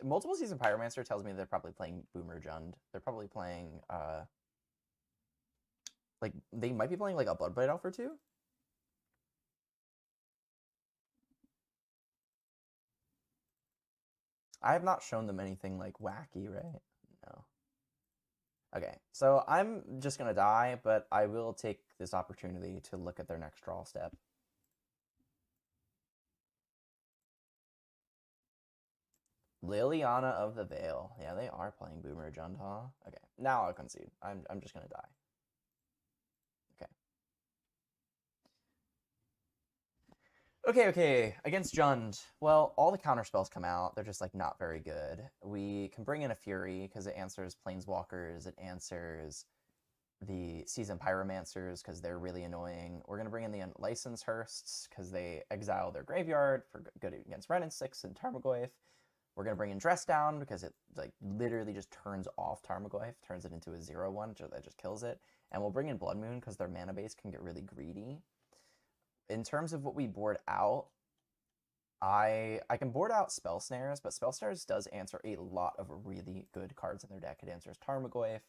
Multiple Season Pyromancer tells me they're probably playing Boomer Jund. They're probably playing, like, they might be playing, like, a Bloodblade Elf or two? I have not shown them anything, like, wacky, right? No. Okay, so I'm just gonna die, but I will take this opportunity to look at their next draw step. Liliana of the Veil. Yeah, they are playing Boomer Jundha. Okay, now I'll concede. I'm just gonna die. Okay. Okay. Against Jund, well, all the counter spells come out. They're just like not very good. We can bring in a Fury because it answers Planeswalkers. It answers the Seasoned Pyromancers because they're really annoying. We're gonna bring in the Unlicensed Hearsts because they exile their graveyard for good against Ren and 6 and Tarmogoyf. We're gonna bring in Dress Down because it like literally just turns off Tarmogoyf, turns it into a 0/1 that just kills it. And we'll bring in Blood Moon because their mana base can get really greedy. In terms of what we board out, I can board out Spell Snares, but Spell Snares does answer a lot of really good cards in their deck. It answers Tarmogoyf,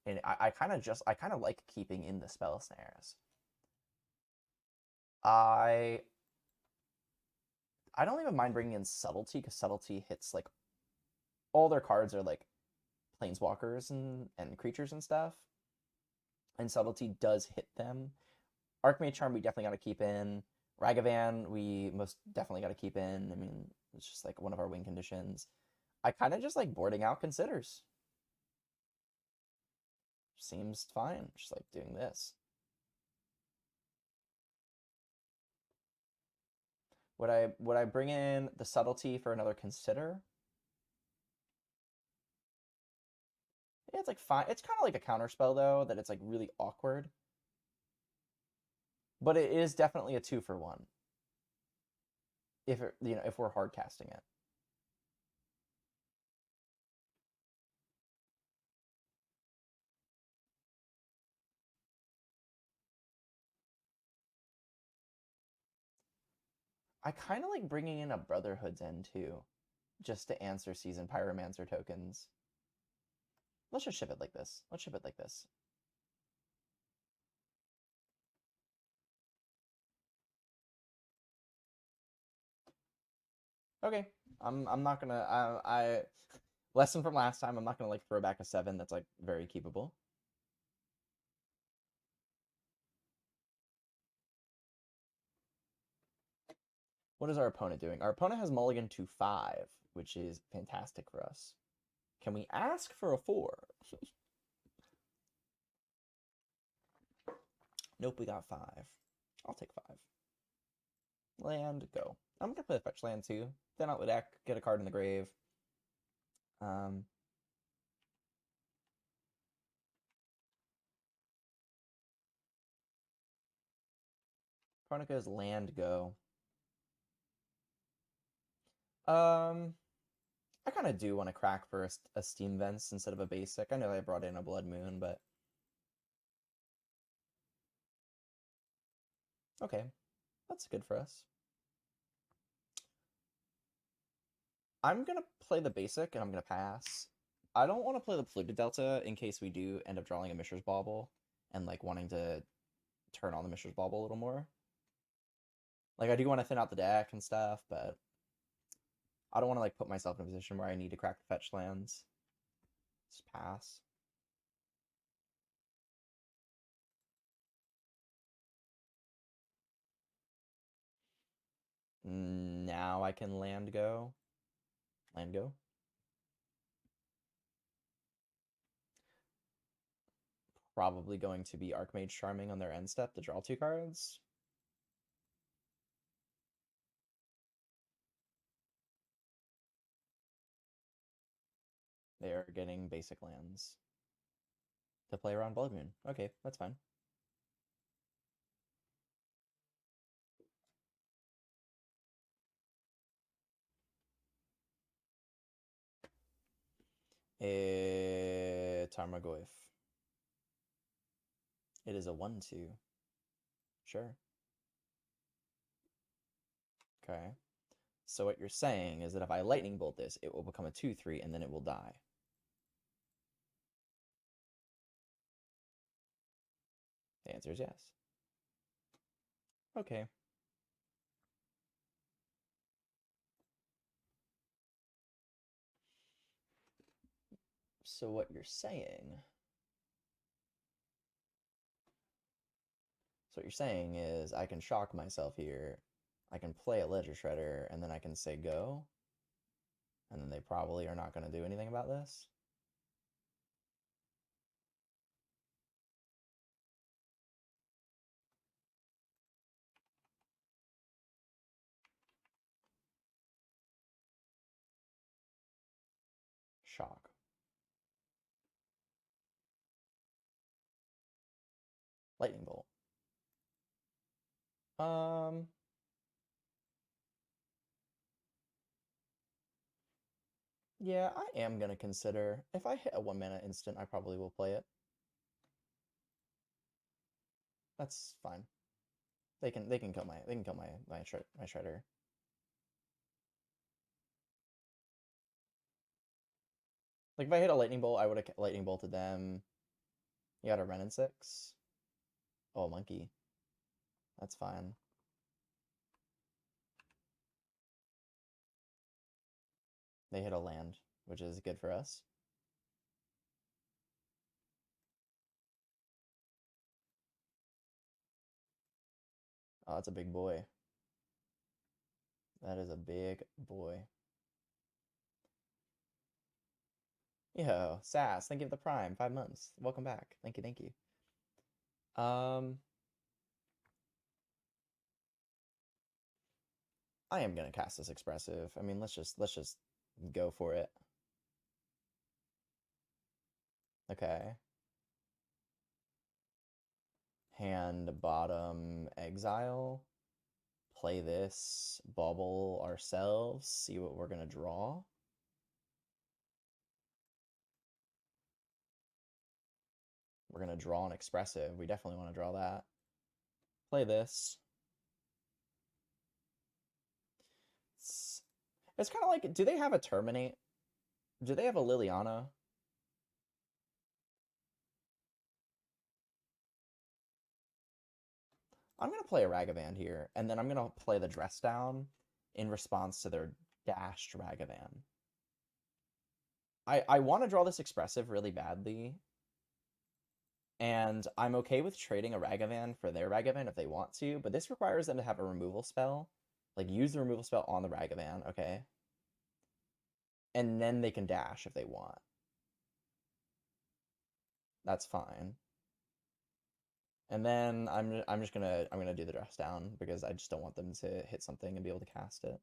and I kind of like keeping in the Spell Snares. I don't even mind bringing in Subtlety because Subtlety hits like all their cards are like planeswalkers and creatures and stuff, and Subtlety does hit them. Archmage Charm we definitely got to keep in. Ragavan we most definitely got to keep in. I mean, it's just like one of our win conditions. I kind of just like boarding out Considers. Seems fine, just like doing this. Would I bring in the Subtlety for another Consider? Yeah, it's like fine. It's kind of like a counter spell though, that it's like really awkward. But it is definitely a 2-for-1 if if we're hard casting it. I kind of like bringing in a Brotherhood's End too, just to answer Seasoned Pyromancer tokens. Let's just ship it like this. Let's ship it like this. Okay, I'm not gonna I lesson from last time. I'm not gonna like throw back a 7 that's like very keepable. What is our opponent doing? Our opponent has mulligan to 5, which is fantastic for us. Can we ask for a 4? Nope, we got 5. I'll take 5. Land, go. I'm gonna play the fetch land too. Then out the deck, get a card in the grave. Um, Chronica's land, go. Um, I kind of do want to crack for a Steam Vents instead of a basic. I know I brought in a Blood Moon, but okay, that's good for us. I'm gonna play the basic and I'm gonna pass. I don't want to play the Polluted Delta in case we do end up drawing a Mishra's Bauble and like wanting to turn on the Mishra's Bauble a little more. Like I do want to thin out the deck and stuff, but I don't want to like put myself in a position where I need to crack the fetch lands. Just pass. Now I can land go. Land go. Probably going to be Archmage Charming on their end step to draw 2 cards. They are getting basic lands to play around Blood Moon. Okay, that's fine. Tarmogoyf. It is a 1/2. Sure. Okay. So what you're saying is that if I lightning bolt this, it will become a 2/3 and then it will die. The answer is yes. Okay. So what you're saying So what you're saying is I can shock myself here. I can play a Ledger Shredder, and then I can say go. And then they probably are not going to do anything about this. Shock. Lightning bolt. Um, yeah, I am gonna consider if I hit a 1 mana instant, I probably will play it. That's fine. They can kill my shredder. Like if I hit a lightning bolt, I would have lightning bolted them. You got a Ren and 6. Oh, monkey. That's fine. They hit a land, which is good for us. Oh, that's a big boy. That is a big boy. Yo, Sass, thank you for the Prime. 5 months. Welcome back. Thank you, thank you. I am gonna cast this expressive. I mean, let's just go for it. Okay. Hand bottom exile. Play this, bubble ourselves, see what we're gonna draw. We're gonna draw an expressive. We definitely want to draw that. Play this. It's kind of like, do they have a Terminate? Do they have a Liliana? I'm going to play a Ragavan here, and then I'm going to play the Dress Down in response to their dashed Ragavan. I want to draw this expressive really badly, and I'm okay with trading a Ragavan for their Ragavan if they want to, but this requires them to have a removal spell. Like, use the removal spell on the Ragavan, okay? And then they can dash if they want. That's fine. And then I'm just gonna do the Dress Down because I just don't want them to hit something and be able to cast it.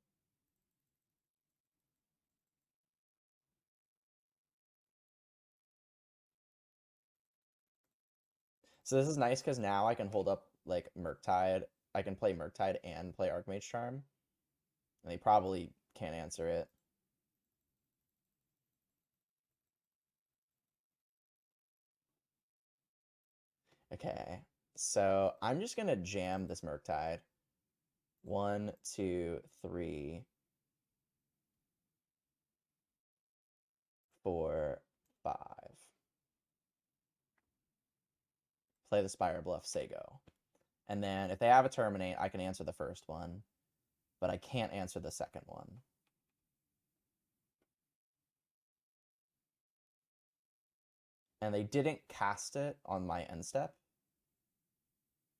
So this is nice because now I can hold up like Murktide. I can play Murktide and play Archmage Charm. And they probably can't answer it. Okay. So I'm just gonna jam this Murktide. 1, 2, 3, 4, 5. Play the Spire Bluff, say go. And then if they have a Terminate, I can answer the first one, but I can't answer the second one. And they didn't cast it on my end step,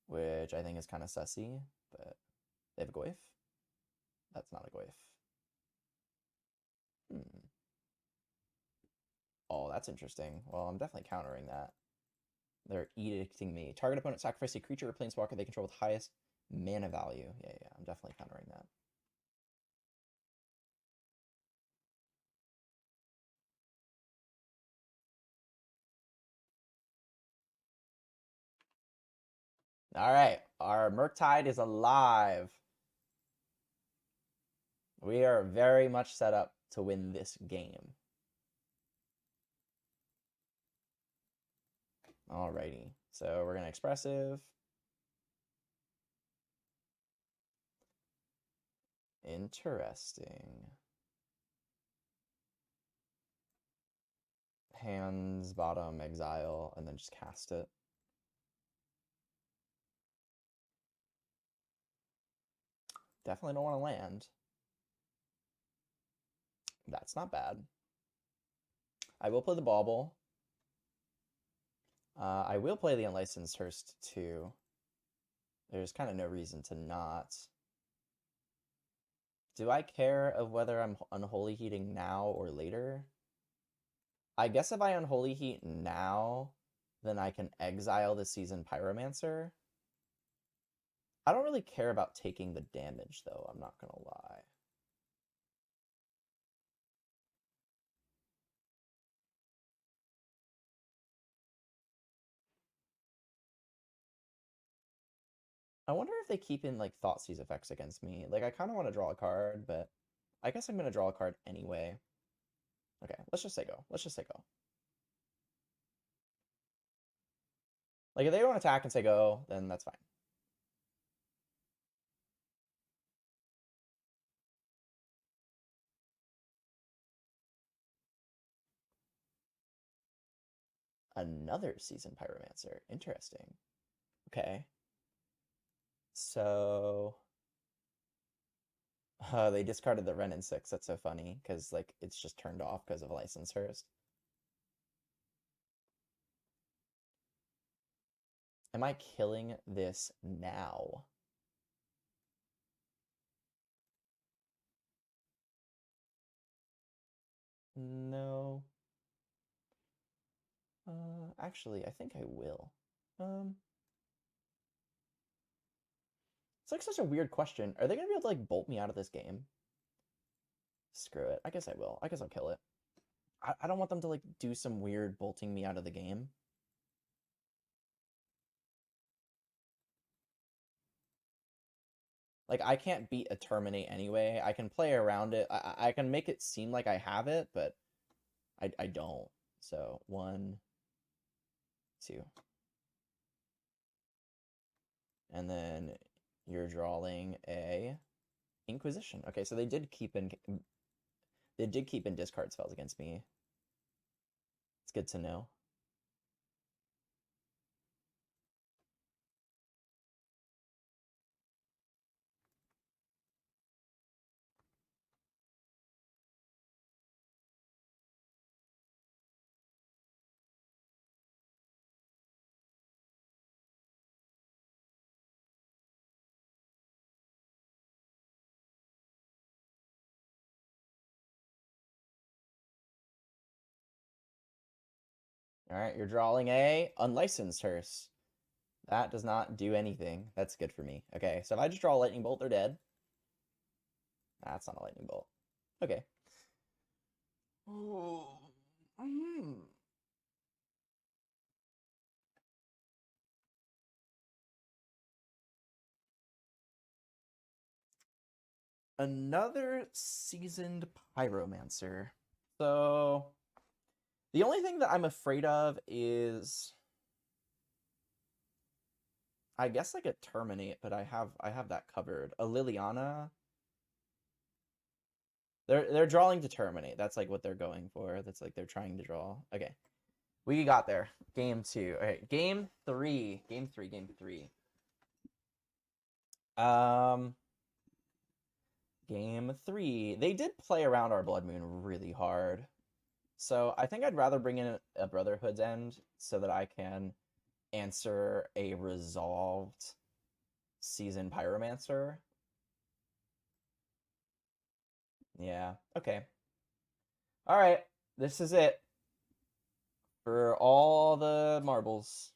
which I think is kind of sussy, but they have a Goyf? That's not a Goyf. Hmm. Oh, that's interesting. Well, I'm definitely countering that. They're edicting me. Target opponent sacrifice a creature or planeswalker they control with highest mana value. Yeah, I'm definitely countering that. All right, our Murktide is alive. We are very much set up to win this game. Alrighty, so we're gonna expressive. Interesting. Hands, bottom, exile, and then just cast it. Definitely don't want to land. That's not bad. I will play the bauble. I will play the Unlicensed Hearst too. There's kind of no reason to not. Do I care of whether I'm unholy heating now or later? I guess if I unholy heat now, then I can exile the Seasoned Pyromancer. I don't really care about taking the damage, though, I'm not gonna lie. I wonder if they keep in, like, Thoughtseize effects against me. Like, I kind of want to draw a card, but I guess I'm gonna draw a card anyway. Okay, let's just say go. Let's just say go. Like, if they don't attack and say go, then that's fine. Another Seasoned Pyromancer. Interesting. Okay. So... they discarded the Ren in 6. That's so funny, because, like, it's just turned off because of License Hurst. Am I killing this now? No. Actually, I think I will. It's like such a weird question. Are they gonna be able to like bolt me out of this game? Screw it. I guess I will. I guess I'll kill it. I don't want them to like do some weird bolting me out of the game. Like I can't beat a terminate anyway. I can play around it. I can make it seem like I have it, but I don't. So 1, 2. And then you're drawing a Inquisition. Okay, so they did keep in discard spells against me. It's good to know. All right, you're drawing a Unlicensed Hearse. That does not do anything. That's good for me. Okay, so if I just draw a Lightning Bolt, they're dead. That's not a Lightning Bolt. Okay. Another Seasoned Pyromancer. So the only thing that I'm afraid of is I guess like a Terminate, but I have that covered. A Liliana. They're drawing to Terminate. That's like what they're going for. That's like they're trying to draw. Okay. We got there. Game 2. Okay, game 3. Game 3. Um Game 3. They did play around our Blood Moon really hard. So I think I'd rather bring in a Brotherhood's End so that I can answer a resolved Seasoned Pyromancer. Yeah, okay. Alright, this is it. For all the marbles.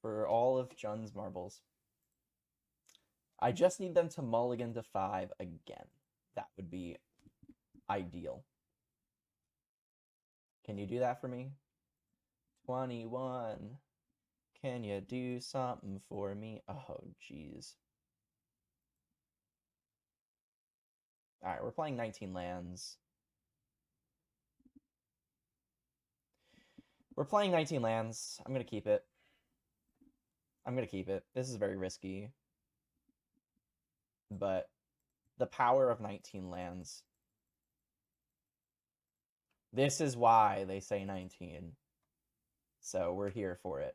For all of Jun's marbles. I just need them to mulligan to 5 again. That would be ideal. Can you do that for me? 21. Can you do something for me? Oh, jeez. Alright, we're playing 19 lands. We're playing 19 lands. I'm going to keep it. I'm going to keep it. This is very risky. But the power of 19 lands. This is why they say 19. So we're here for it.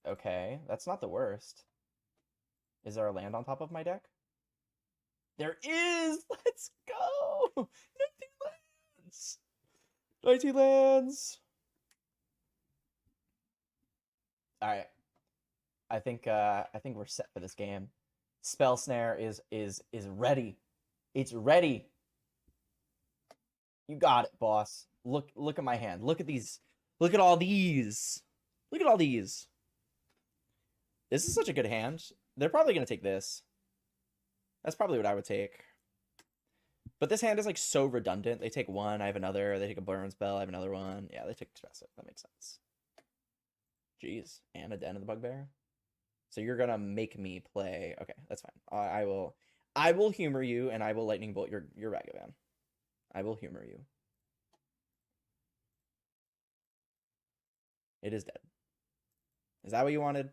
Okay, that's not the worst. Is there a land on top of my deck? There is! Let's go! 19 lands! 19 lands! Alright. I think we're set for this game. Spell snare is ready. It's ready. You got it, boss. Look at my hand. Look at these. Look at all these. Look at all these. This is such a good hand. They're probably going to take this. That's probably what I would take. But this hand is like so redundant. They take one, I have another. They take a burn spell, I have another one. Yeah, they take expressive. That makes sense. Jeez. And a Den of the Bugbear. So you're gonna make me play. Okay, that's fine. I will humor you, and I will lightning bolt your Ragavan. I will humor you. It is dead. Is that what you wanted?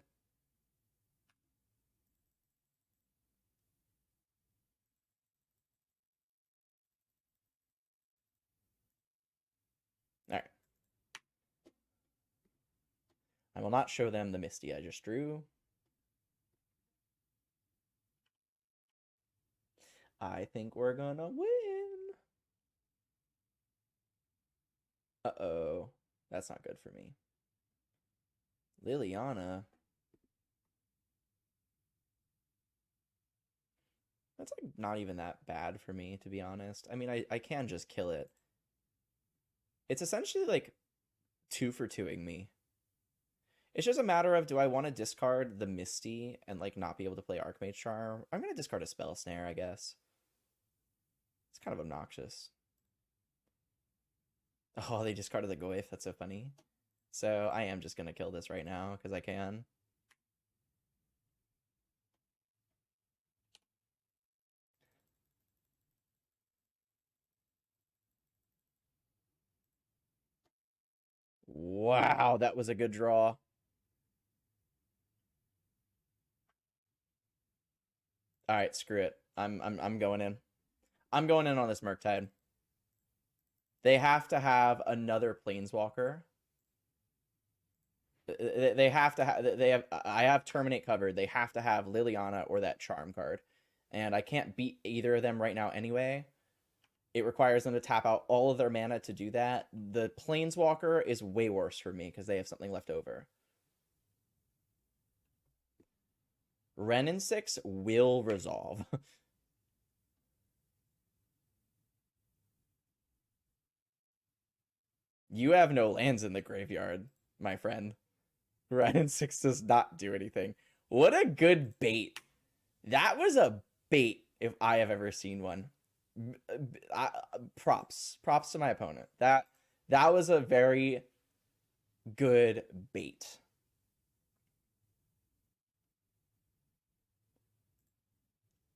All right. I will not show them the Misty I just drew. I think we're gonna win. Uh-oh. That's not good for me. Liliana. That's like not even that bad for me, to be honest. I mean, I can just kill it. It's essentially like 2 for 2ing me. It's just a matter of, do I want to discard the Misty and like not be able to play Archmage Charm? I'm gonna discard a Spell Snare, I guess. It's kind of obnoxious. Oh, they discarded the Goyf. That's so funny. So I am just gonna kill this right now because I can. Wow, that was a good draw. All right, screw it. I'm going in. I'm going in on this Murktide. They have to have another Planeswalker. They have to have. They have. I have Terminate covered. They have to have Liliana or that Charm card, and I can't beat either of them right now anyway. It requires them to tap out all of their mana to do that. The Planeswalker is way worse for me because they have something left over. Wrenn and 6 will resolve. You have no lands in the graveyard, my friend. Wrenn and 6 does not do anything. What a good bait. That was a bait if I have ever seen one. Props to my opponent. That was a very good bait.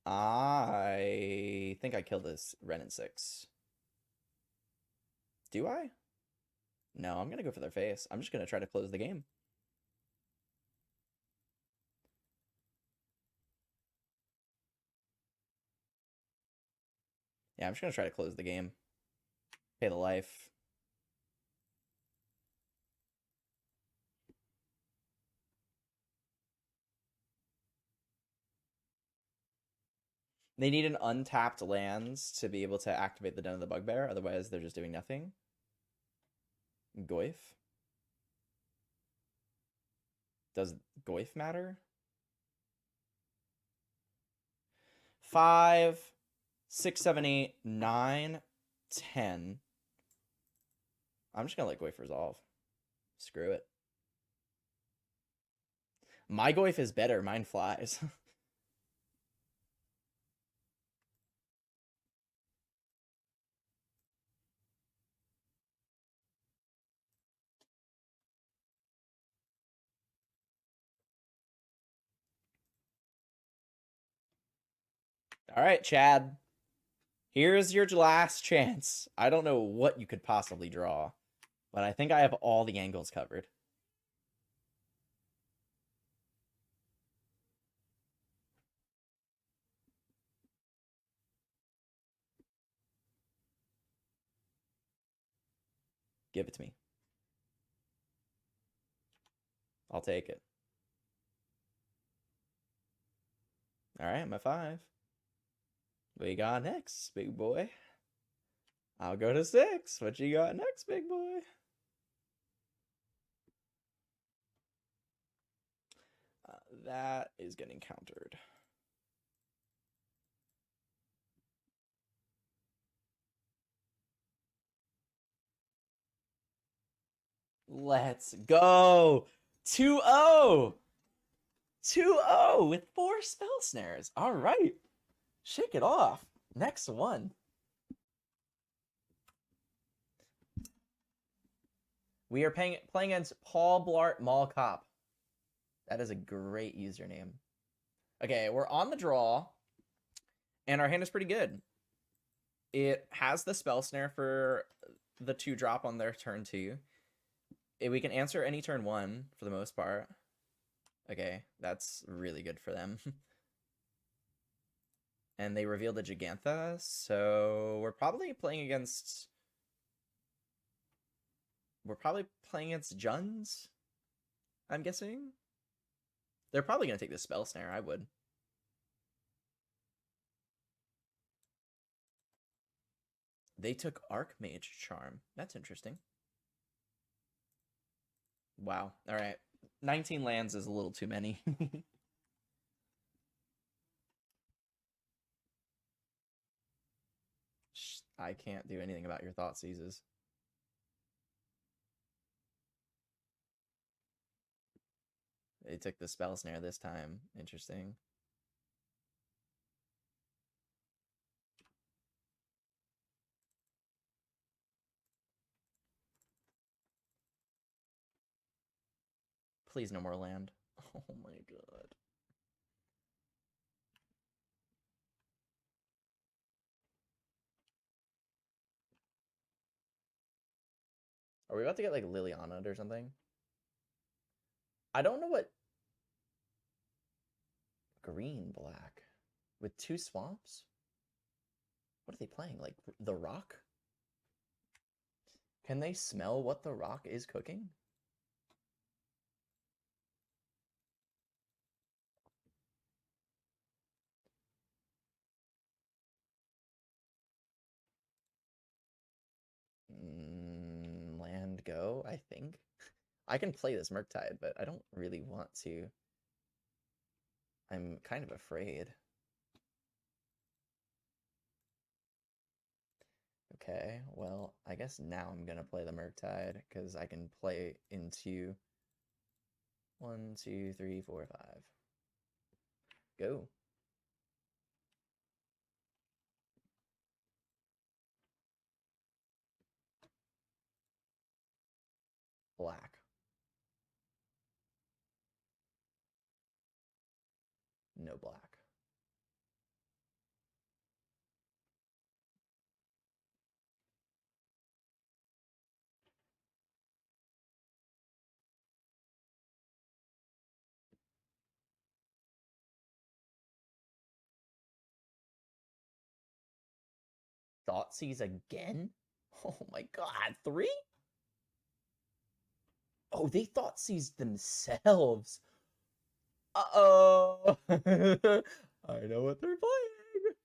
I think I killed this Wrenn and 6. Do I? No, I'm gonna go for their face. I'm just gonna try to close the game. Yeah, I'm just gonna try to close the game. Pay the life. They need an untapped lands to be able to activate the Den of the Bugbear, otherwise they're just doing nothing. Goyf. Does Goyf matter? 5, 6, 7, 8, 9, 10. I'm just gonna let Goyf resolve. Screw it. My Goyf is better. Mine flies. All right, Chad. Here's your last chance. I don't know what you could possibly draw, but I think I have all the angles covered. Give it to me. I'll take it. All right, I'm at 5. What you got next, big boy? I'll go to 6. What you got next, big boy? That is getting countered. Let's go. 2-0. 2-0 with 4 spell snares. All right. Shake it off. Next one. We are playing against Paul Blart Mall Cop. That is a great username. Okay, we're on the draw, and our hand is pretty good. It has the spell snare for the 2-drop on their turn 2. We can answer any turn 1 for the most part. Okay, that's really good for them. And they revealed a Gigantha, so we're probably playing against Juns, I'm guessing. They're probably going to take the spell snare, I would. They took Archmage Charm. That's interesting. Wow. All right. 19 lands is a little too many. I can't do anything about your thought seizes. They took the spell snare this time. Interesting. Please, no more land. Oh my god. Are we about to get like Liliana or something? I don't know what. Green black with 2 swamps? What are they playing? Like the rock? Can they smell what the rock is cooking? Land go, I think. I can play this Murktide, but I don't really want to. I'm kind of afraid. Okay, well, I guess now I'm gonna play the Murktide because I can play into 1, 2, 3, 4, 5. Go. Black. No black. Thoughtseize again? Oh my god, 3? Oh, they Thoughtseized themselves. Uh-oh. I know what they're playing.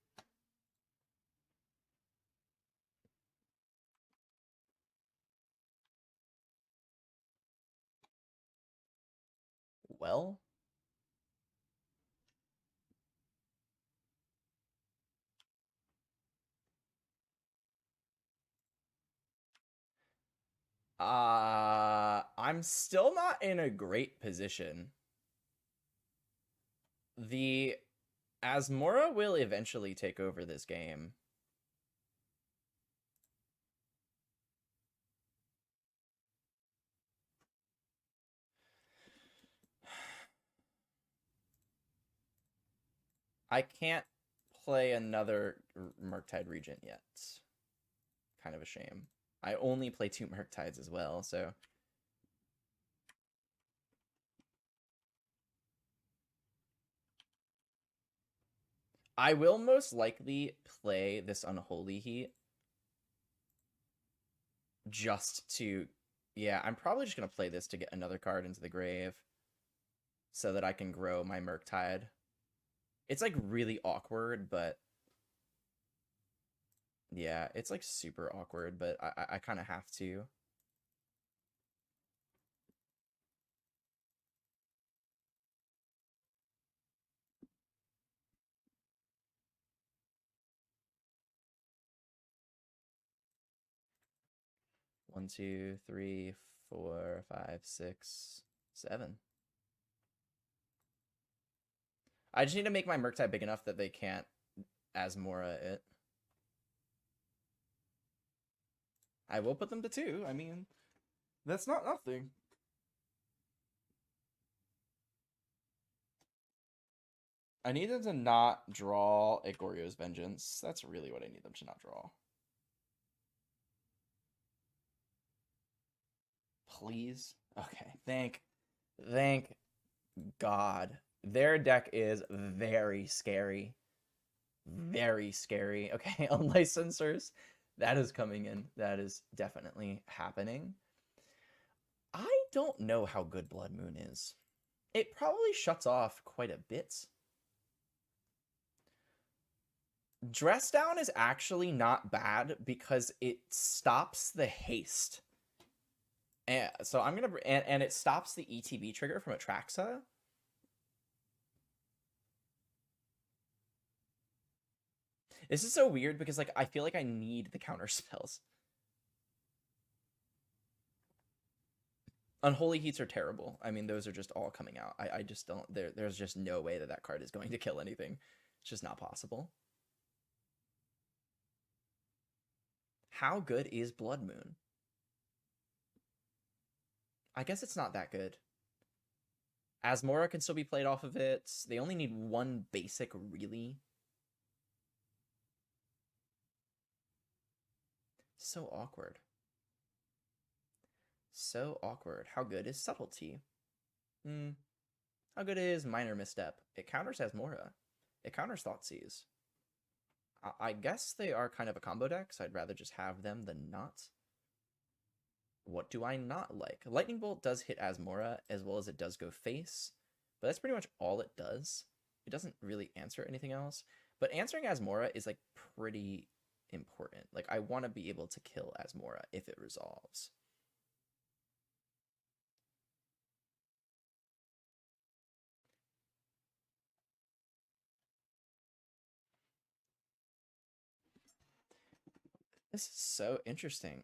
Well, I'm still not in a great position. The Asmora will eventually take over this game. I can't play another Murktide Regent yet. Kind of a shame. I only play 2 Murktides as well, so... I will most likely play this Unholy Heat just to... Yeah, I'm probably just going to play this to get another card into the grave so that I can grow my Murktide. It's, like, really awkward, but... Yeah, it's, like, super awkward, but I kind of have to. One, two, three, 4, 5, 6, 7. I just need to make my Murktide big enough that they can't Asmora it. I will put them to 2. I mean, that's not nothing. I need them to not draw a Goryo's Vengeance. That's really what I need them to not draw. Please? Okay, thank God. Their deck is very scary. Very scary. Okay, Unlicensors. That is coming in. That is definitely happening. I don't know how good Blood Moon is. It probably shuts off quite a bit. Dress Down is actually not bad because it stops the haste. And so I'm gonna and it stops the ETB trigger from Atraxa. This is so weird because like I feel like I need the counter spells. Unholy Heats are terrible. I mean, those are just all coming out. I just don't. There's just no way that card is going to kill anything. It's just not possible. How good is Blood Moon? I guess it's not that good. Asmora can still be played off of it. They only need one basic, really. So awkward. So awkward. How good is Subtlety? How good is Minor Misstep? It counters Asmora. It counters Thoughtseize. I guess they are kind of a combo deck, so I'd rather just have them than not. What do I not like? Lightning Bolt does hit Asmora, as well as it does go face, but that's pretty much all it does. It doesn't really answer anything else, but answering Asmora is like pretty important. Like I want to be able to kill Asmora if it resolves. This is so interesting.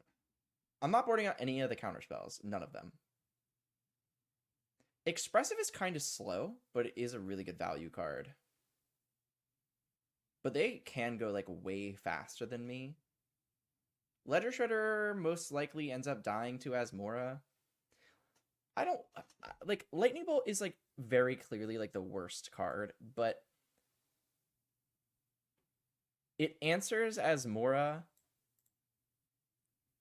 I'm not boarding out any of the counter spells. None of them. Expressive is kind of slow, but it is a really good value card. But they can go like way faster than me. Ledger Shredder most likely ends up dying to Asmora. I don't like Lightning Bolt is like very clearly like the worst card, but it answers Asmora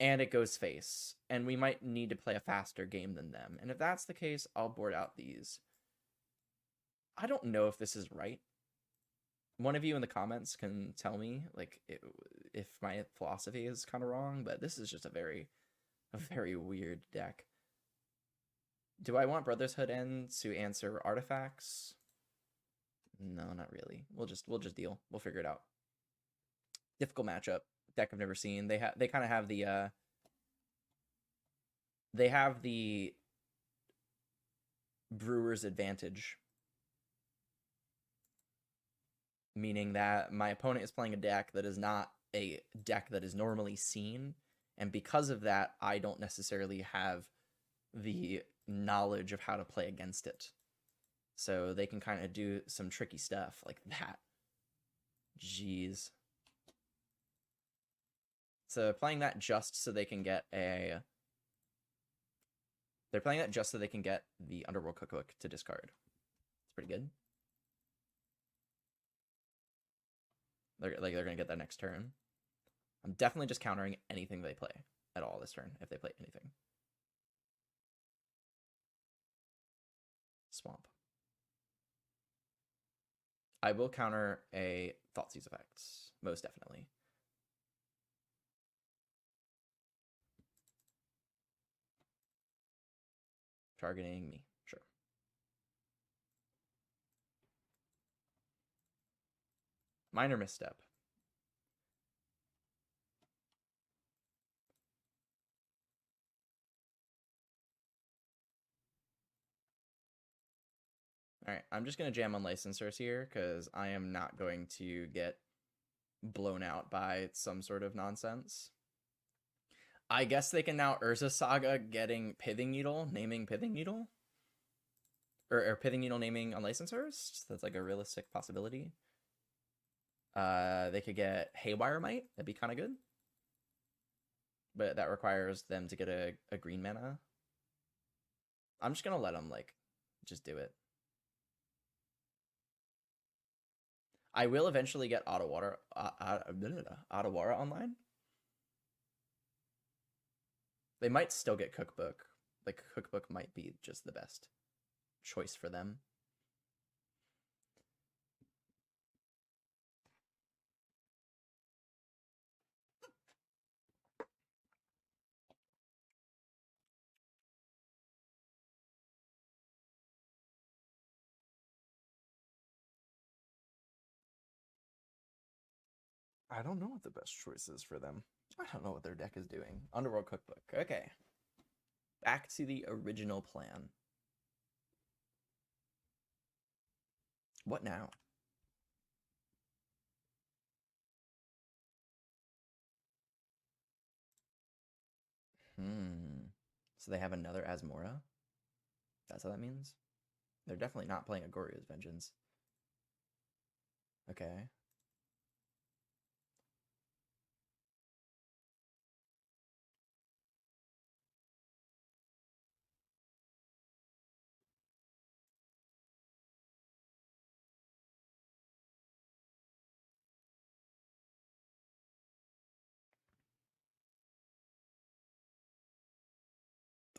and it goes face, and we might need to play a faster game than them. And if that's the case, I'll board out these. I don't know if this is right. One of you in the comments can tell me like if my philosophy is kind of wrong, but this is just a very weird deck. Do I want Brother's Hood End to answer artifacts? No, not really. We'll just deal. We'll figure it out. Difficult matchup. Deck I've never seen. They kind of have the they have the Brewer's advantage, meaning that my opponent is playing a deck that is not a deck that is normally seen, and because of that, I don't necessarily have the knowledge of how to play against it. So they can kind of do some tricky stuff like that. Jeez. So playing that just so they can get a... They're playing that just so they can get the Underworld Cookbook to discard. It's pretty good. They're gonna get that next turn. I'm definitely just countering anything they play at all this turn, if they play anything. Swamp. I will counter a Thoughtseize effects, most definitely. Targeting me, sure. Minor Misstep. Alright, I'm just going to jam on Licensors here, because I am not going to get blown out by some sort of nonsense. I guess they can now Urza Saga getting Pithing Needle, naming Pithing Needle. Or Pithing Needle naming unlicensors. That's like a realistic possibility. They could get Haywire Might. That'd be kind of good. But that requires them to get a green mana. I'm just going to let them, like, just do it. I will eventually get Otawara online. They might still get Cookbook. Like, Cookbook might be just the best choice for them. I don't know what the best choice is for them. I don't know what their deck is doing. Underworld Cookbook. Okay. Back to the original plan. What now? So they have another Asmora? That's what that means? They're definitely not playing a Goryo's Vengeance. Okay.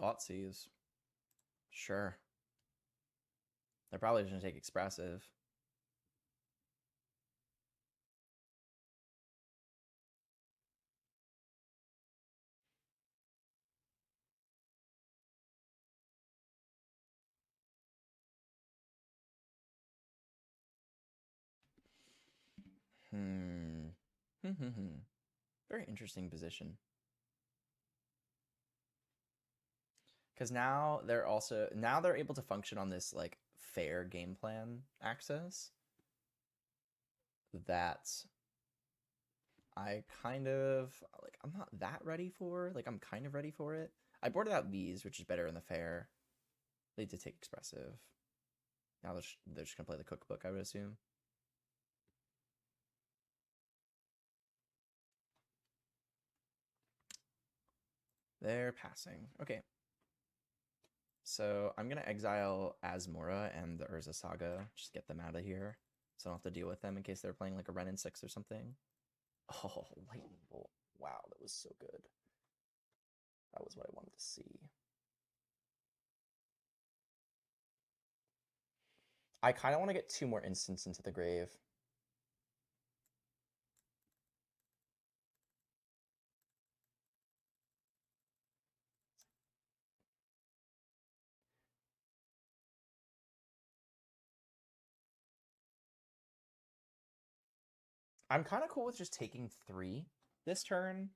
Thoughtseize. Sure. They're probably just going to take Expressive. Very interesting position. Because now they're able to function on this like fair game plan access that I kind of like. I'm not that ready for. Like I'm kind of ready for it. I boarded out these, which is better in the fair. They did take Expressive. Now they're just gonna play the Cookbook, I would assume. They're passing. Okay. So I'm gonna exile Asmora and the Urza Saga. Just get them out of here, so I don't have to deal with them in case they're playing like a Renin 6 or something. Oh, Lightning Bolt! Wow, that was so good. That was what I wanted to see. I kind of want to get 2 more instants into the grave. I'm kind of cool with just taking 3 this turn.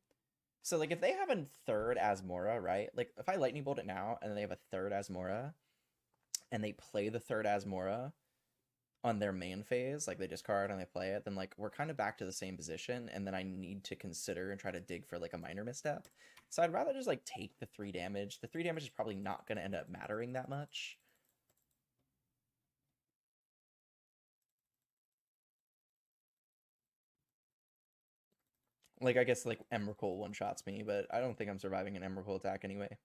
So, like, if they have a third Asmora, right? Like, if I Lightning Bolt it now, and then they have a third Asmora, and they play the third Asmora on their main phase, like, they discard and they play it, then, like, we're kind of back to the same position, and then I need to consider and try to dig for, like, a minor misstep. So I'd rather just, like, take the 3 damage. The 3 damage is probably not going to end up mattering that much. Like, I guess, like, Emrakul one-shots me, but I don't think I'm surviving an Emrakul attack anyway.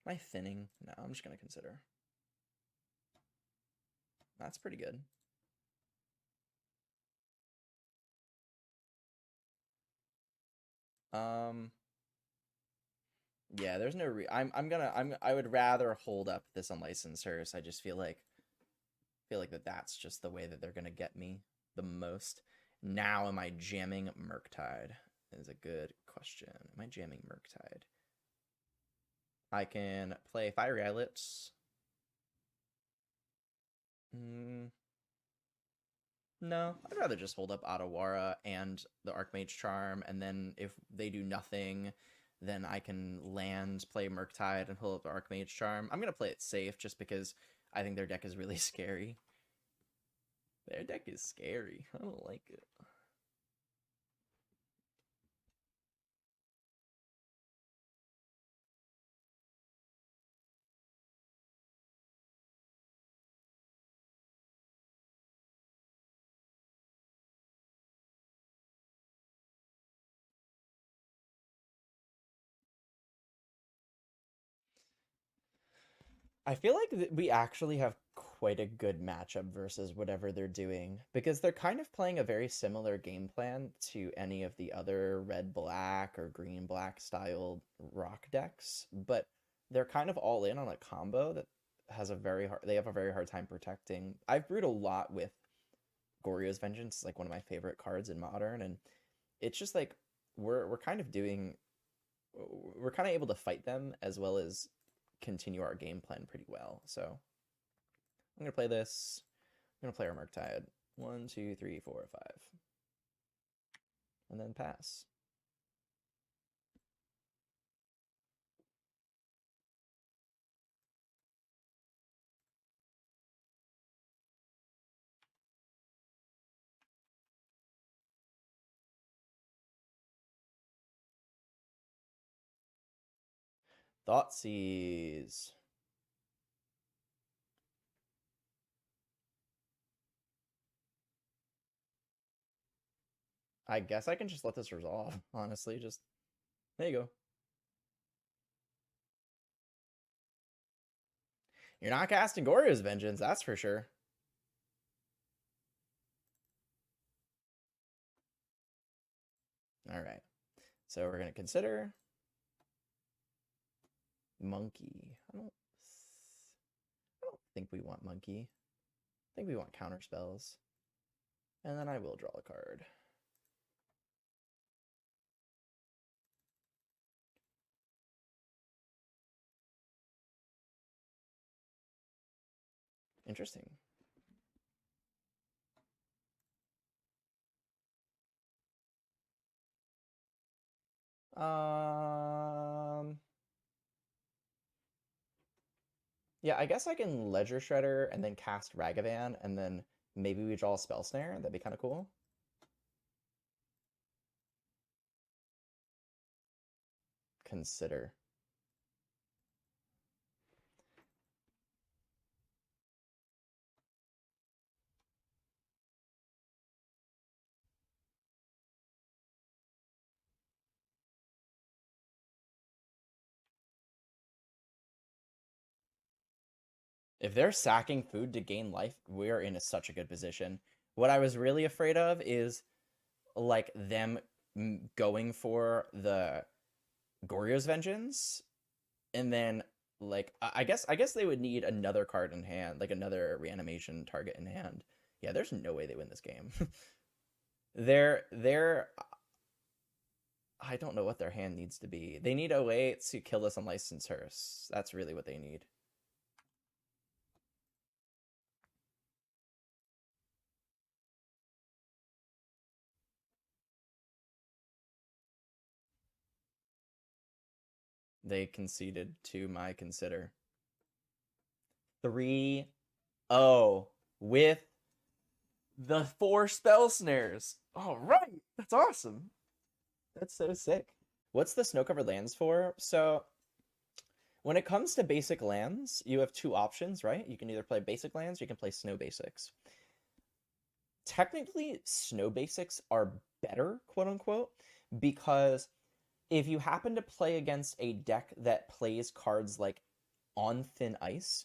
Am I thinning? No, I'm just going to consider. That's pretty good. Yeah, there's no I would rather hold up this unlicensed hearse. I just feel like that's just the way that they're gonna get me the most. Now am I jamming Murktide? Is a good question. Am I jamming Murktide? I can play Fiery Islets. No, I'd rather just hold up Otawara and the Archmage Charm, and then if they do nothing, then I can land, play Murktide, and pull up Archmage Charm. I'm gonna play it safe just because I think their deck is really scary. Their deck is scary. I don't like it. I feel like we actually have quite a good matchup versus whatever they're doing because they're kind of playing a very similar game plan to any of the other red black or green black styled rock decks, but they're kind of all in on a combo that has a very hard they have a very hard time protecting. I've brewed a lot with Goryo's Vengeance, like one of my favorite cards in Modern, and it's just like we're kind of doing we're kind of able to fight them as well as continue our game plan pretty well. So I'm gonna play this. I'm gonna play our Murktide. 1, 2, 3, 4, 5, and then pass. Thoughtseize. I guess I can just let this resolve, honestly. Just, there you go. You're not casting Goryo's Vengeance, that's for sure. All right. So we're going to consider Monkey. I don't think we want Monkey. I think we want counter spells. And then I will draw a card. Interesting. Yeah, I guess I can Ledger Shredder and then cast Ragavan, and then maybe we draw a Spell Snare. That'd be kind of cool. Consider. If they're sacking food to gain life, we're in such a good position. What I was really afraid of is like them going for the Goryo's Vengeance, and then like I guess they would need another card in hand, like another reanimation target in hand. Yeah, there's no way they win this game. they're I don't know what their hand needs to be. They need a way to kill this unlicensed hearse. That's really what they need. They conceded to my consider. 3-0 with the 4 spell snares. All right, that's awesome. That's so sick. What's the snow-covered lands for? So when it comes to basic lands, you have 2 options, right? You can either play basic lands or you can play snow basics. Technically, snow basics are better, quote unquote, because if you happen to play against a deck that plays cards like On Thin Ice,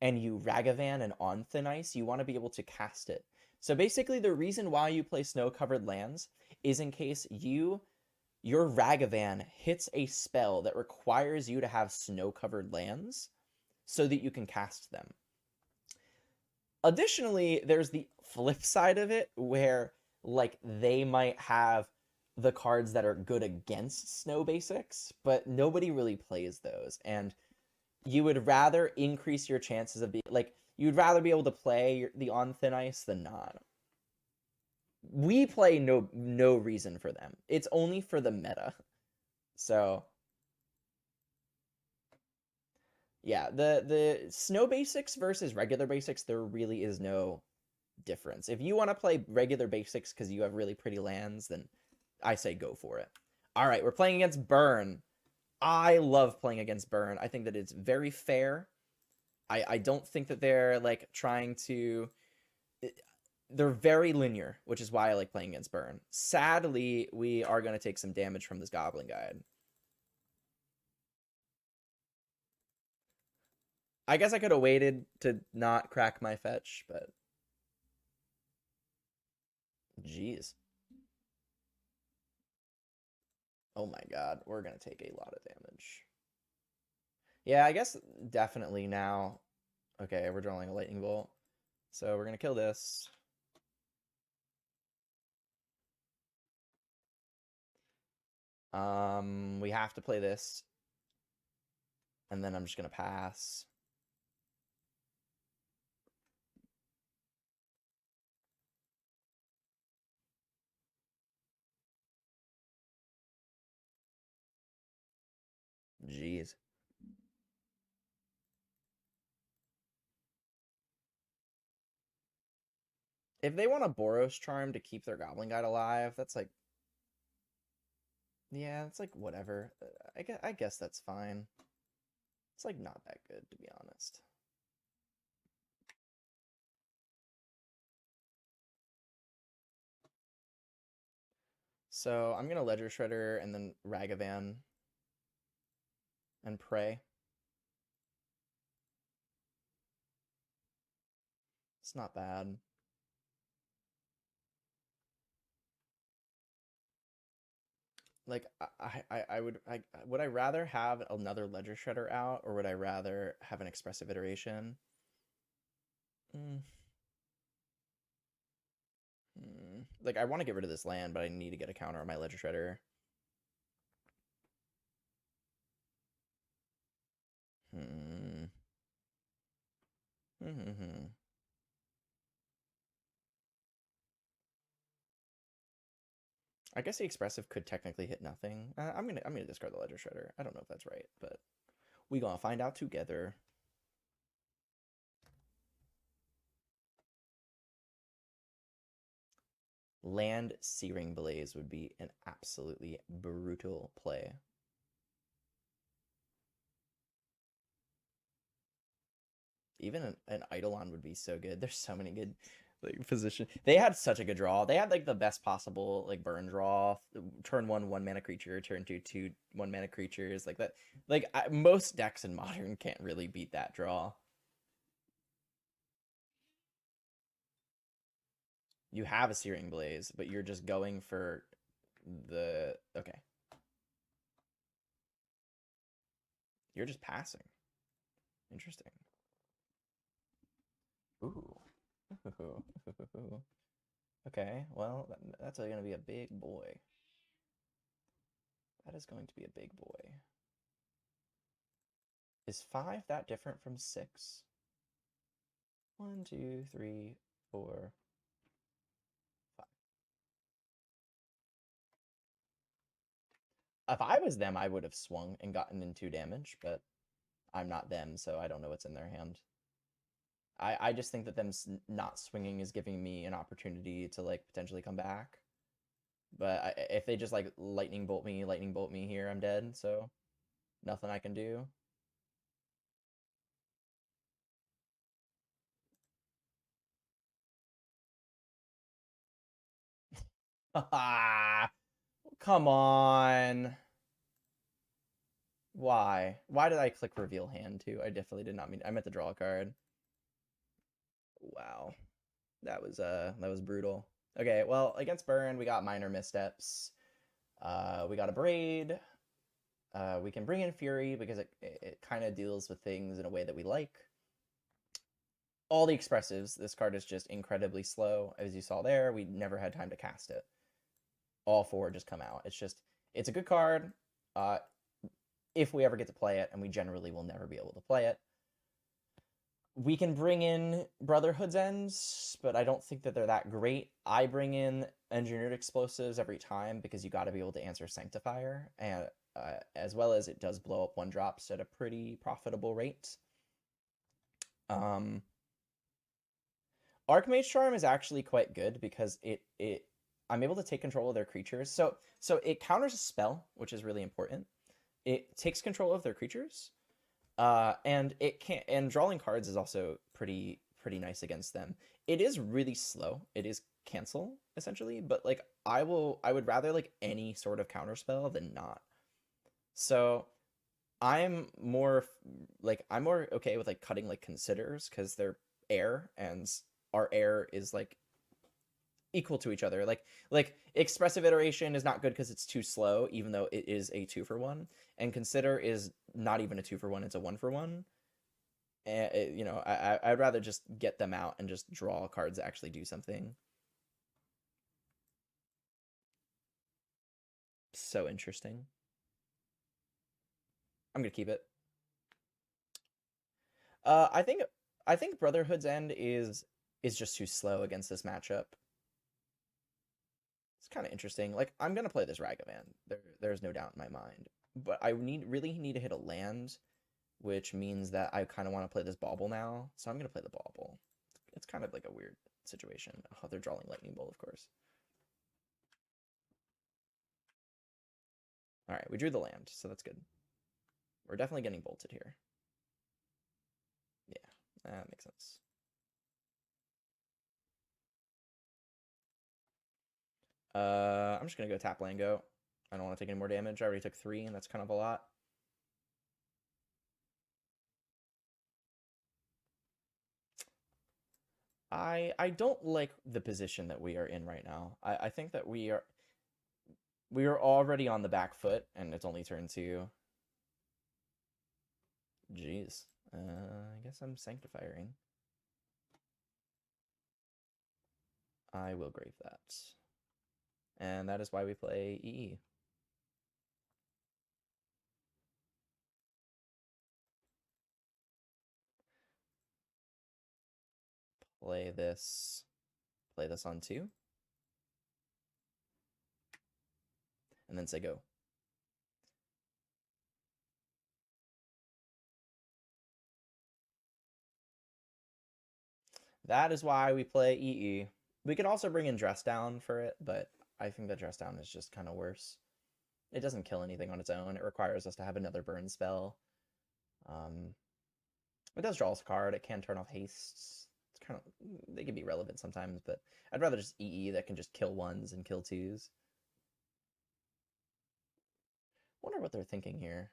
and you Ragavan and On Thin Ice, you want to be able to cast it. So basically, the reason why you play snow-covered lands is in case your Ragavan hits a spell that requires you to have snow-covered lands so that you can cast them. Additionally, there's the flip side of it where like they might have the cards that are good against snow basics, but nobody really plays those. And you would rather increase your chances of being like you'd rather be able to play the On Thin Ice than not. We play no reason for them. It's only for the meta. So yeah, the snow basics versus regular basics, there really is no difference. If you want to play regular basics because you have really pretty lands, then I say go for it. All right, we're playing against Burn. I love playing against Burn. I think that it's very fair. I don't think that they're like trying to. They're very linear, which is why I like playing against Burn. Sadly, we are going to take some damage from this Goblin Guide. I guess I could have waited to not crack my fetch, but jeez. Oh my god, we're going to take a lot of damage. Yeah, I guess definitely now. Okay, we're drawing a lightning bolt. So we're going to kill this. We have to play this. And then I'm just going to pass. Jeez. If they want a Boros charm to keep their Goblin Guide alive, that's like, yeah, it's like whatever. I guess that's fine. It's like not that good, to be honest. So I'm gonna Ledger Shredder and then Ragavan and pray. It's not bad. Like would I rather have another Ledger Shredder out, or would I rather have an Expressive Iteration? Mm. Like I want to get rid of this land, but I need to get a counter on my Ledger Shredder. Hmm. Hmm. I guess the Expressive could technically hit nothing. I'm gonna discard the Ledger Shredder. I don't know if that's right, but we gonna find out together. Land Searing Blaze would be an absolutely brutal play. Even an Eidolon would be so good. There's so many good like position. They had such a good draw. They had like the best possible like burn draw. Turn 1 mana creature. Turn 2 1 mana creatures like that. Like most decks in Modern can't really beat that draw. You have a Searing Blaze, but you're just going for the okay. You're just passing. Interesting. Ooh. Okay, well, that's going to be a big boy. That is going to be a big boy. Is 5 that different from 6? 1, 2, 3, 4, 5. If I was them, I would have swung and gotten in 2 damage, but I'm not them, so I don't know what's in their hand. I just think that them not swinging is giving me an opportunity to like potentially come back. But if they just like lightning bolt me here, I'm dead. So nothing I can do. Come on. Why? Why did I click reveal hand too? I definitely did not mean. I meant to draw a card. Wow, that was brutal. Okay, well against Burn we got minor missteps. We got a braid. We can bring in Fury because it kind of deals with things in a way that we like. All the expressives. This card is just incredibly slow, as you saw there. We never had time to cast it. All 4 just come out. It's a good card. If we ever get to play it, and we generally will never be able to play it. We can bring in Brotherhood's Ends, but I don't think that they're that great. I bring in Engineered Explosives every time because you got to be able to answer Sanctifier, and as well as it does blow up one drops at a pretty profitable rate. Um, Archmage Charm is actually quite good because it I'm able to take control of their creatures. So it counters a spell, which is really important. It takes control of their creatures, and it can and drawing cards is also pretty nice against them. It is really slow. It is cancel essentially, but like I would rather like any sort of counter spell than not. So I'm more okay with like cutting like considers because they're air and our air is like equal to each other. Like expressive iteration is not good because it's too slow, even though it is a 2-for-1, and consider is not even a 2-for-1; it's a 1-for-1. And you know, I'd rather just get them out and just draw cards that actually do something. So interesting. I'm gonna keep it. Uh, I think I think Brotherhood's End is just too slow against this matchup. It's kind of interesting. Like I'm gonna play this Ragavan. There's no doubt in my mind. But I really need to hit a land, which means that I kind of want to play this Bauble now. So I'm gonna play the Bauble. It's kind of like a weird situation. Oh, they're drawing Lightning Bolt, of course. All right, we drew the land, so that's good. We're definitely getting bolted here. Yeah, that makes sense. I'm just gonna go tap land go. I don't want to take any more damage. I already took 3, and that's kind of a lot. I don't like the position that we are in right now. I think that we are already on the back foot, and it's only turn 2. Jeez. I guess I'm sanctifying. I will grave that. And that is why we play EE. Play this. Play this on 2. And then say go. That is why we play EE. We can also bring in Dress Down for it, but I think that Dress Down is just kind of worse. It doesn't kill anything on its own. It requires us to have another burn spell. Um, it does draw us a card. It can turn off hastes. It's kind of they can be relevant sometimes, but I'd rather just EE that can just kill 1s and kill 2s. Wonder what they're thinking here.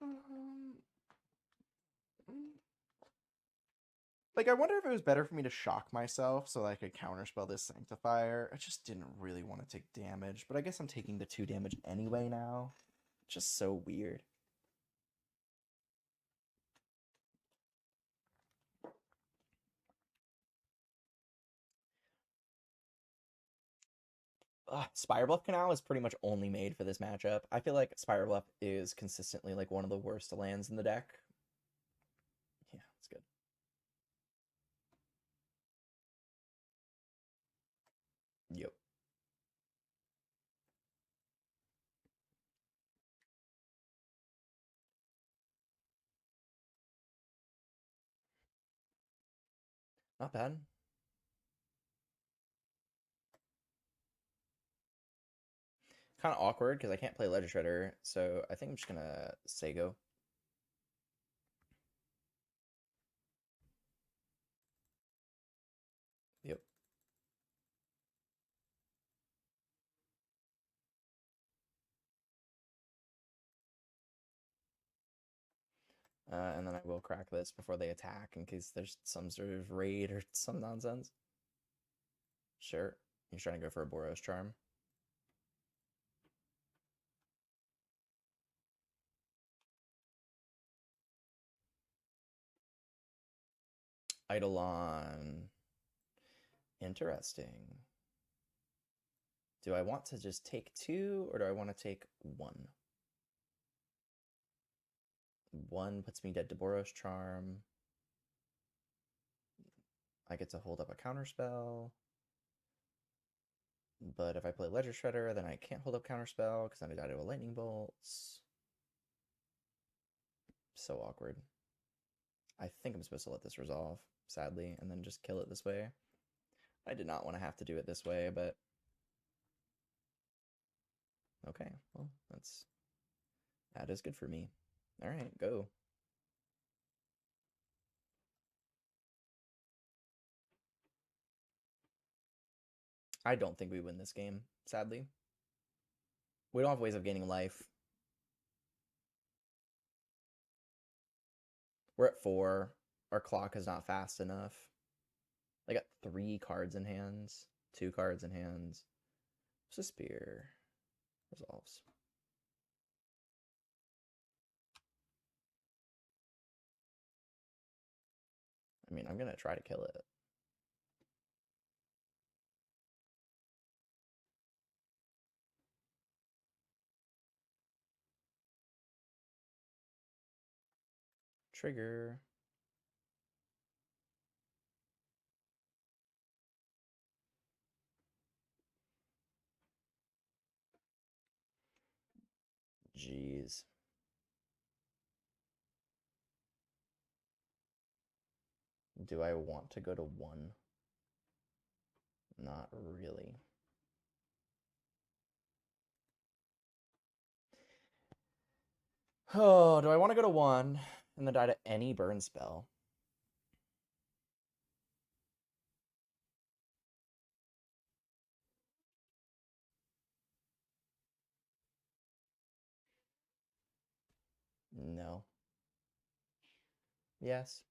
Um, Like, I wonder if it was better for me to shock myself so that I could counterspell this Sanctifier. I just didn't really want to take damage, but I guess I'm taking the 2 damage anyway now. Just so weird. Spire Bluff Canal is pretty much only made for this matchup. I feel like Spire Bluff is consistently like one of the worst lands in the deck. Yeah, it's good. Yep. Not bad. Kind of awkward because I can't play Ledger Shredder, so I think I'm just gonna say go. Yep. And then I will crack this before they attack in case there's some sort of raid or some nonsense. Sure. You're trying to go for a Boros Charm. Eidolon. Interesting. Do I want to just take 2 or do I want to take 1? 1 puts me dead to Boros Charm. I get to hold up a counterspell. But if I play Ledger Shredder, then I can't hold up counterspell because then I die to a lightning bolts. So awkward. I think I'm supposed to let this resolve, sadly, and then just kill it this way. I did not want to have to do it this way, but okay, well, that is good for me. All right, go. I don't think we win this game, sadly. We don't have ways of gaining life. We're at 4. Our clock is not fast enough. I got 3 cards in hands, 2 cards in hands. What's a spear? Resolves. I mean, I'm going to try to kill it. Trigger. Jeez. Do I want to go to 1? Not really. Oh, do I want to go to 1 and then die to any burn spell? No. Yes.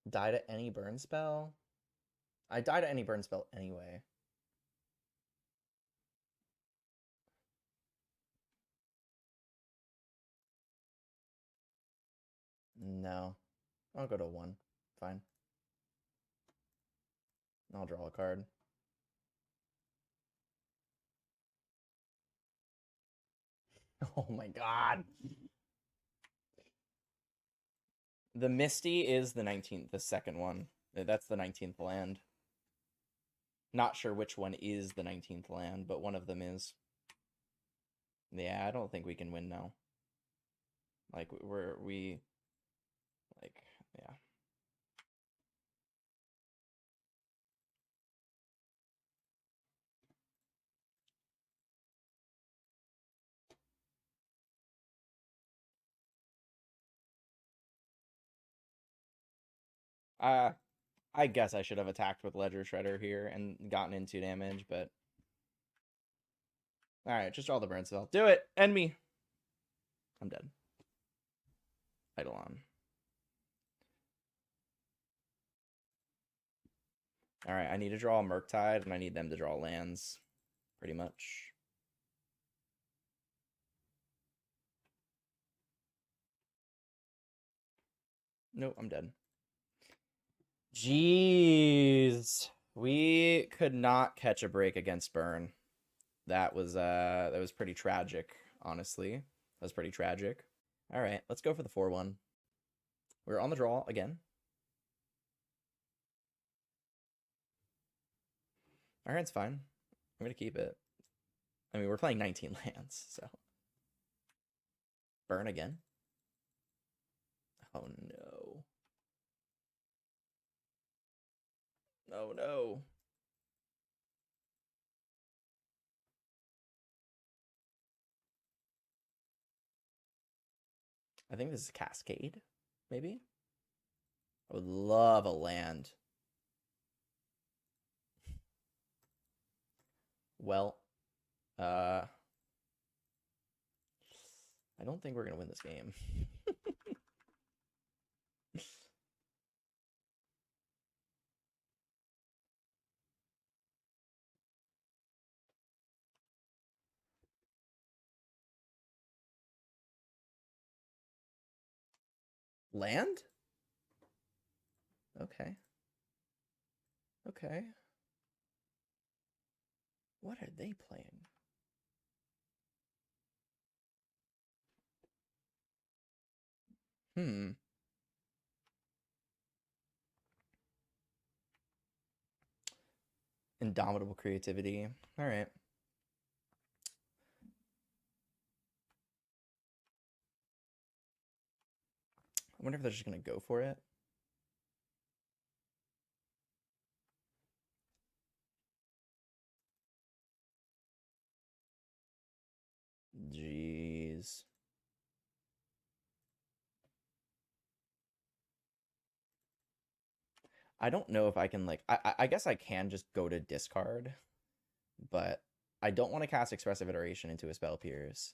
Die to any burn spell? I die to any burn spell anyway. No. I'll go to 1. Fine. I'll draw a card. Oh my god. The Misty is the 19th, the second one. That's the 19th land. Not sure which one is the 19th land, but one of them is. Yeah, I don't think we can win now. Like, yeah. I guess I should have attacked with Ledger Shredder here and gotten in 2 damage, but... Alright, just draw the burn spell. Do it! End me! I'm dead. Eidolon. Alright, I need to draw a Murktide, and I need them to draw lands. Pretty much. Nope, I'm dead. Jeez. We could not catch a break against Burn. That was pretty tragic, honestly. That was pretty tragic. Alright, let's go for the 4-1. We're on the draw again. Alright, it's fine. I'm gonna keep it. I mean, we're playing 19 lands, so. Burn again? Oh no. Oh no. I think this is Cascade, maybe? I would love a land. Well, I don't think we're gonna win this game. Land? Okay. Okay. What are they playing? Hmm. Indomitable creativity. All right. I wonder if they're just gonna go for it. Jeez. I don't know if I can like I guess I can just go to discard, but I don't want to cast Expressive Iteration into a Spell Pierce.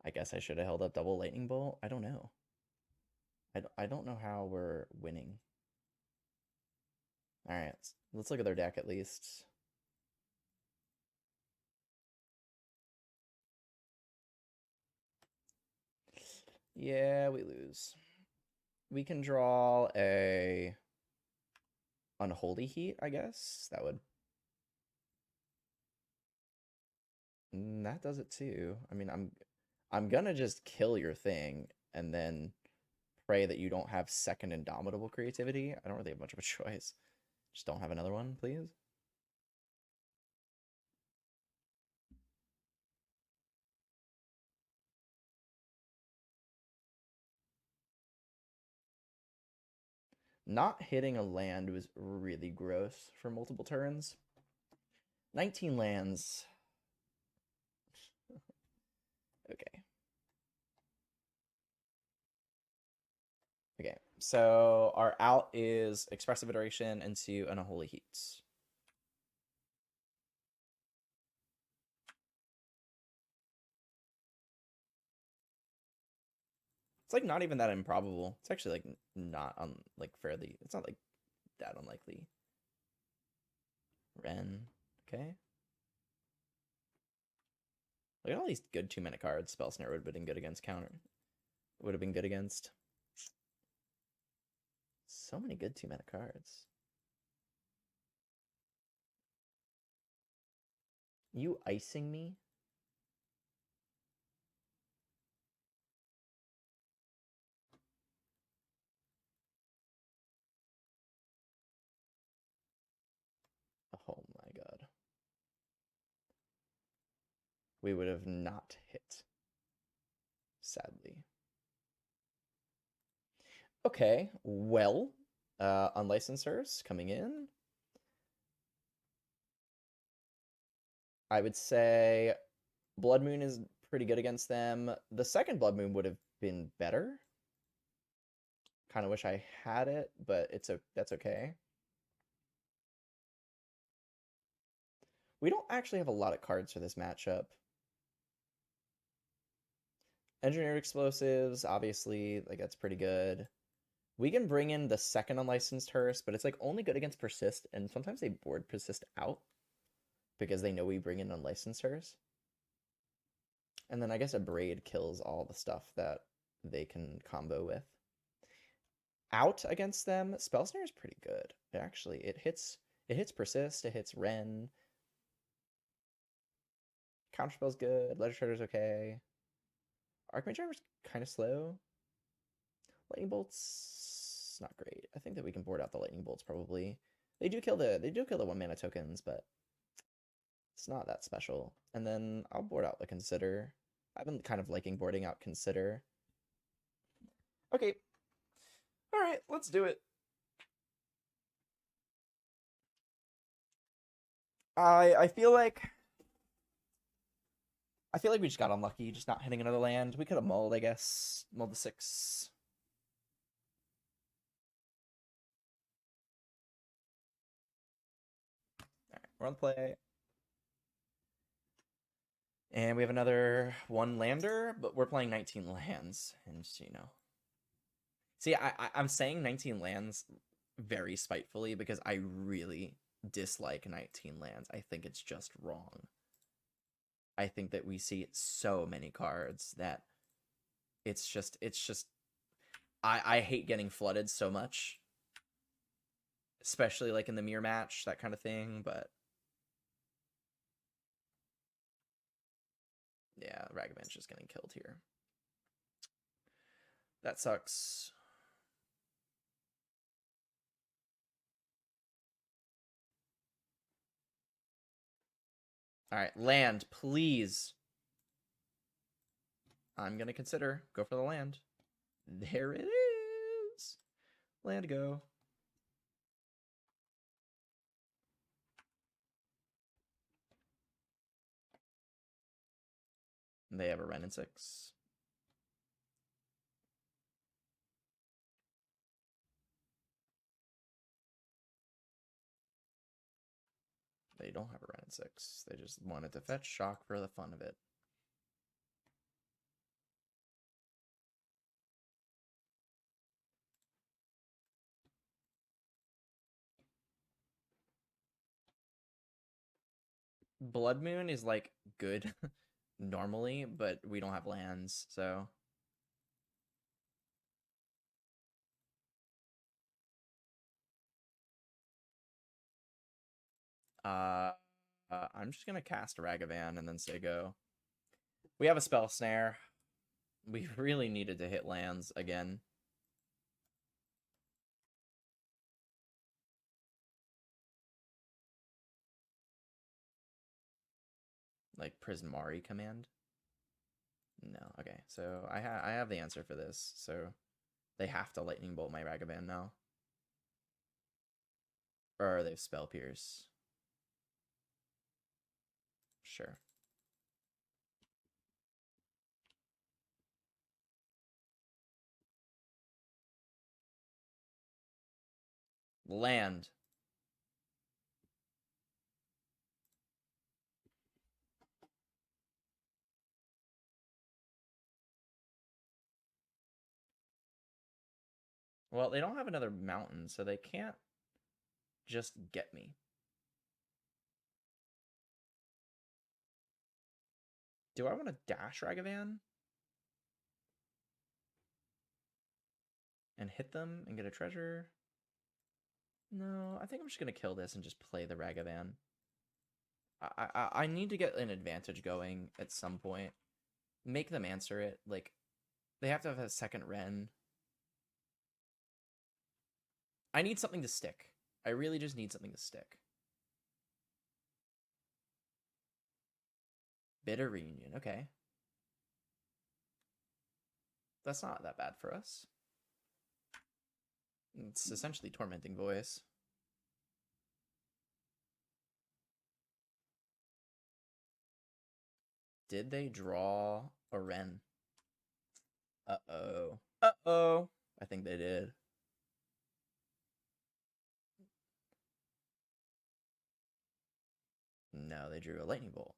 I guess I should have held up double Lightning Bolt. I don't know. I don't know how we're winning. All right, let's look at their deck at least. Yeah, we lose. We can draw a Unholy Heat, I guess. That would that does it too. I mean, I'm gonna just kill your thing and then pray that you don't have second Indomitable creativity. I don't really have much of a choice. Just don't have another one, please. Not hitting a land was really gross for multiple turns. 19 lands. Okay. Okay. So our out is Expressive Iteration into an Unholy Heat. It's like not even that improbable. It's actually like not like fairly. It's not like that unlikely. Ren. Okay. Look at all these good 2-minute cards. Spell Snare would have been good against counter. Would have been good against. So many good 2-minute cards. You icing me? Oh my god. We would have not hit. Sadly. Okay, well, unlicensors coming in. I would say Blood Moon is pretty good against them. The second Blood Moon would have been better. Kind of wish I had it, but that's okay. We don't actually have a lot of cards for this matchup. Engineered Explosives, obviously, like that's pretty good. We can bring in the second unlicensed hearse, but it's like only good against persist, and sometimes they board persist out because they know we bring in unlicensed hearse. And then I guess a braid kills all the stuff that they can combo with. Out against them, Spell Snare is pretty good. Actually, it hits persist, it hits Ren. Counterspell's good, Ledger Shredder's okay. Archmage Driver's kind of slow. Lightning Bolt's not great. I think that we can board out the Lightning Bolts probably. They do kill the 1-mana tokens, but it's not that special. And then I'll board out the Consider. I've been kind of liking boarding out Consider. Okay. All right, let's do it. I feel like we just got unlucky, just not hitting another land. We could have mulled, I guess. Mulled the 6. All right, we're on play. And we have another 1 lander, but we're playing 19 lands. And just, See, I'm saying 19 lands very spitefully because I really dislike 19 lands. I think it's just wrong. I think that we see so many cards that it's just I hate getting flooded so much, especially like in the mirror match, that kind of thing, but yeah, Ragavan's just getting killed here. That sucks. All right, land, please. I'm going to consider. Go for the land. There it is. Land go. And they have a Wrenn and 6. They don't have a Wrenn and 6. They just wanted to fetch shock for the fun of it. Blood Moon is like good normally, but we don't have lands, so I'm just gonna cast Ragavan and then say go. We have a spell snare. We really needed to hit lands again. Like Prismari command. No, okay. So I have the answer for this. So they have to lightning bolt my Ragavan now. Or they have spell pierce. Sure. Land. Well, they don't have another mountain, so they can't just get me. Do I want to dash Ragavan? And hit them and get a treasure? No, I think I'm just going to kill this and just play the Ragavan. I need to get an advantage going at some point. Make them answer it. Like, they have to have a second Wrenn. I need something to stick. I really just need something to stick. Bitter Reunion, okay. That's not that bad for us. It's essentially Tormenting Voice. Did they draw a Wrenn? Uh-oh. Uh-oh. I think they did. No, they drew a Lightning Bolt.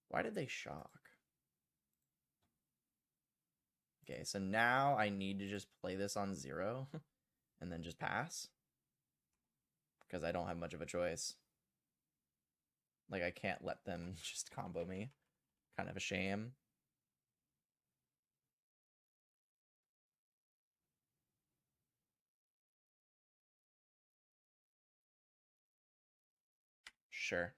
Why did they shock? Okay, so now I need to just play this on 0 and then just pass. Because I don't have much of a choice. Like, I can't let them just combo me. Kind of a shame. Sure.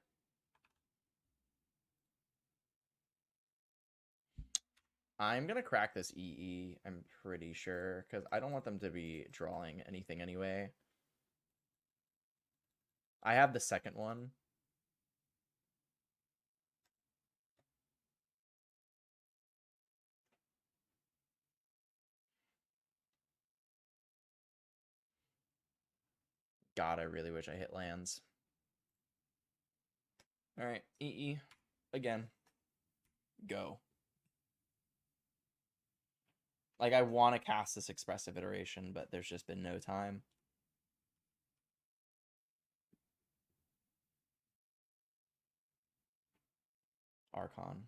I'm going to crack this EE, I'm pretty sure, because I don't want them to be drawing anything anyway. I have the second one. God, I really wish I hit lands. All right, EE, again, go. Like, I want to cast this expressive iteration, but there's just been no time. Archon.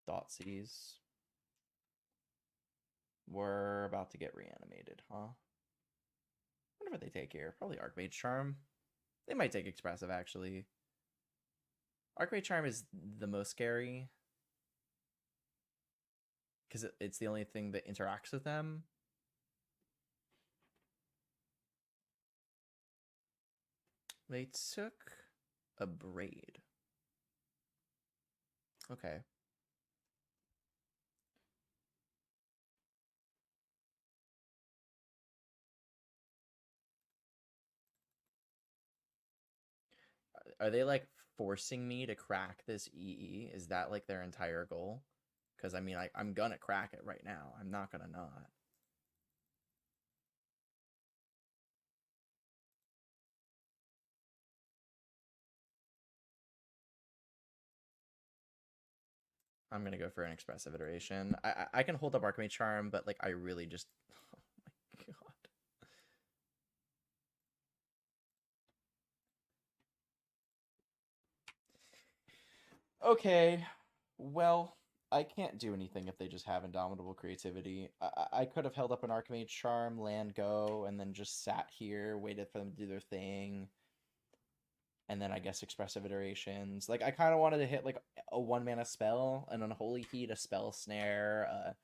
Dotsies. We're about to get reanimated, huh? Wonder what they take here. Probably Archmage Charm. They might take Expressive, actually. Archmage Charm is the most scary. Because it's the only thing that interacts with them. They took a Braid. Okay. Are they like forcing me to crack this EE? Is that like their entire goal? Because I mean, I'm gonna crack it right now. I'm not gonna not. I'm gonna go for an expressive iteration. I can hold up Archmage Charm, but like I really just oh my god. Okay, well, I can't do anything if they just have Indomitable Creativity. I could have held up an Archmage Charm, land go, and then just sat here, waited for them to do their thing, and then I guess expressive iterations. Like I kind of wanted to hit like a 1-mana spell, an Unholy Heat, a spell snare.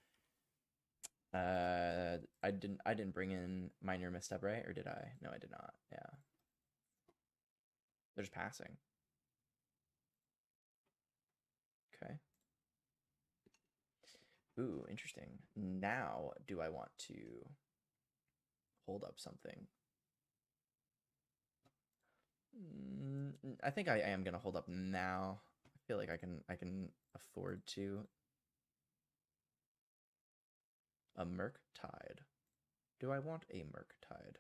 I didn't bring in minor misstep, right? Or did I? No, I did not. Yeah, they're just passing. Okay. Ooh, interesting. Now, do I want to hold up something? I think I am gonna hold up now. I feel like I can afford to. A Murktide. Do I want a Murktide?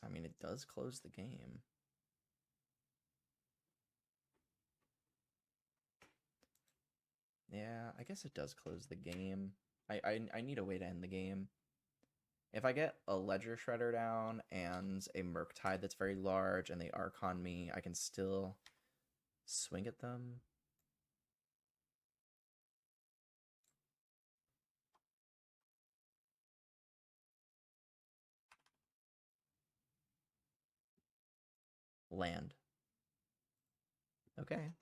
I mean, it does close the game. Yeah, I guess it does close the game. I need a way to end the game. If I get a Ledger Shredder down and a Murktide that's very large and they Archon me, I can still swing at them. Land. Okay.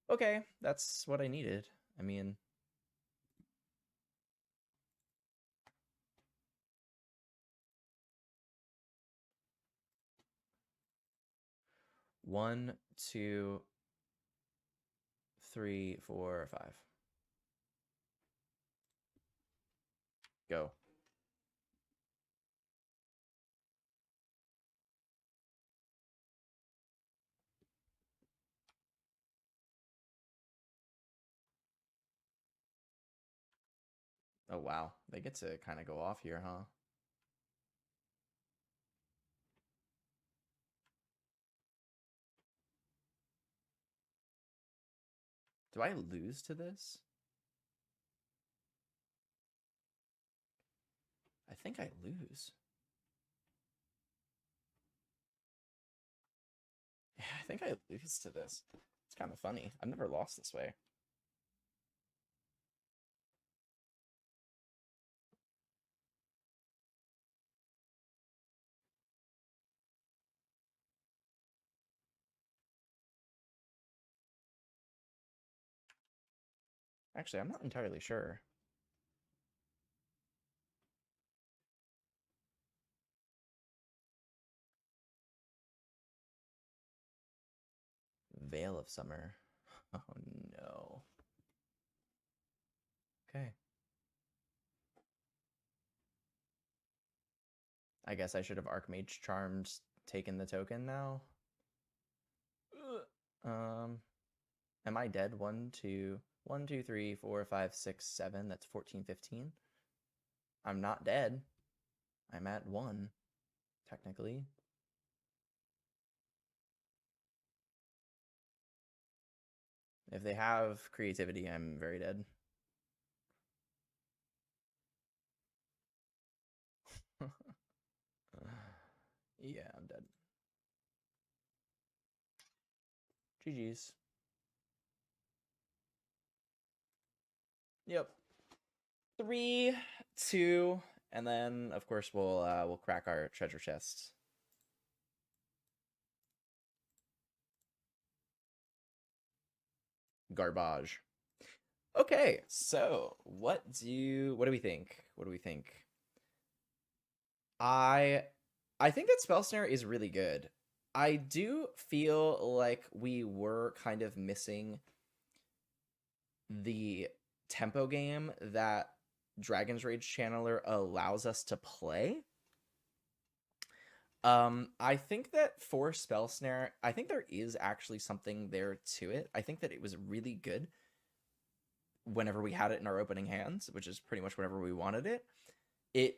Okay, that's what I needed. I mean, one, two, three, four, five. Go. Oh, wow. They get to kind of go off here, huh? Do I lose to this? I think I lose. Yeah, I think I lose to this. It's kind of funny. I've never lost this way. Actually, I'm not entirely sure. Veil of Summer. Oh, no. Okay. I guess I should have Archmage Charmed taken the token now. Am I dead? 1, 2, 1, 2, 3, 4, 5, 6, 7. That's 14, 15. I'm not dead. I'm at 1, technically. If they have creativity, I'm very dead. Yeah, I'm dead. GG's. Yep. 3, 2, and then of course we'll crack our treasure chest. Garbage. Okay, so what do we think? What do we think? I I think that Spell Snare is really good. I do feel like we were kind of missing the tempo game that Dragon's Rage Channeler allows us to play. I think that for Spell Snare, I think there is actually something there to it. I think that it was really good whenever we had it in our opening hands, which is pretty much whenever we wanted it.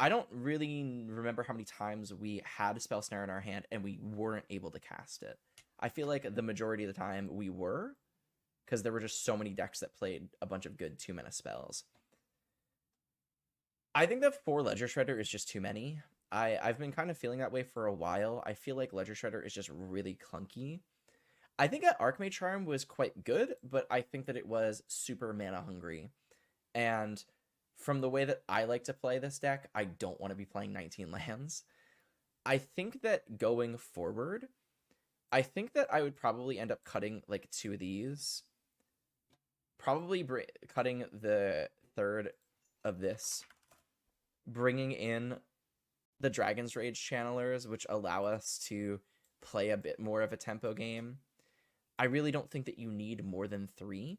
I don't really remember how many times we had a Spell Snare in our hand and we weren't able to cast it. I feel like the majority of the time we were, because there were just so many decks that played a bunch of good 2-mana spells. I think that 4 Ledger Shredder is just too many. I've been kind of feeling that way for a while. I feel like Ledger Shredder is just really clunky. I think that Archmage Charm was quite good, but I think that it was super mana hungry. And from the way that I like to play this deck, I don't want to be playing 19 lands. I think that going forward, I think that I would probably end up cutting like 2 of these. Probably cutting the third of this. Bringing in the Dragon's Rage channelers, which allow us to play a bit more of a tempo game. I really don't think that you need more than 3.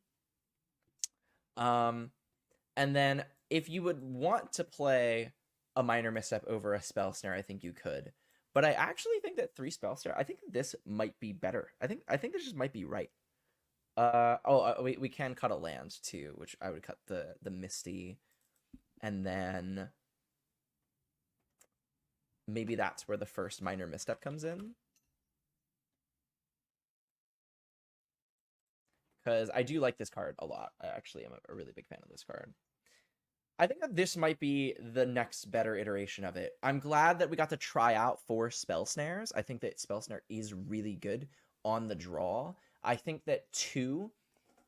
And then if you would want to play a Minor Misstep over a Spell Snare, I think you could. But I actually think that 3 Spell Snare, I think this might be better. I think this just might be right. We can cut a land too, which I would cut the Misty, and then maybe that's where the first Minor Misstep comes in. Because I do like this card a lot. I actually am a really big fan of this card. I think that this might be the next better iteration of it. I'm glad that we got to try out 4 Spell Snares. I think that Spell Snare is really good on the draw. I think that 2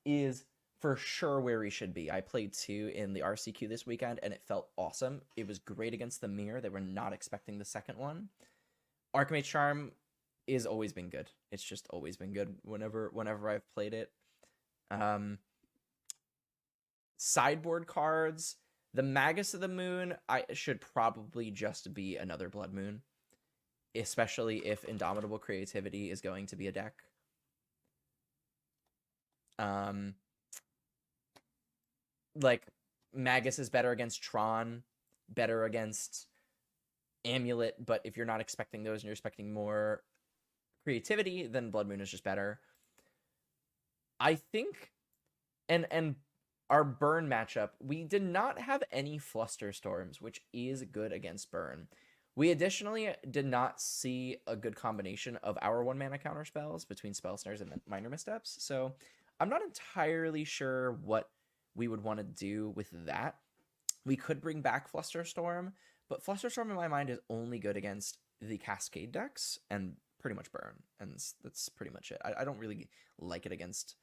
is for sure where we should be. I played 2 in the RCQ this weekend, and it felt awesome. It was great against the mirror. They were not expecting the second one. Archmage Charm is always been good. It's just always been good whenever I've played it. Sideboard cards. The Magus of the Moon, I should probably just be another Blood Moon, especially if Indomitable Creativity is going to be a deck. Like, Magus is better against Tron, better against Amulet, but if you're not expecting those and you're expecting more creativity, then Blood Moon is just better. I think, and our Burn matchup, we did not have any Flusterstorms, which is good against Burn. We additionally did not see a good combination of our 1-mana counter spells between Spell Snares and Minor Missteps, so I'm not entirely sure what we would want to do with that. We could bring back Flusterstorm, but Flusterstorm in my mind is only good against the Cascade decks and pretty much Burn, and that's pretty much it. I don't really like it against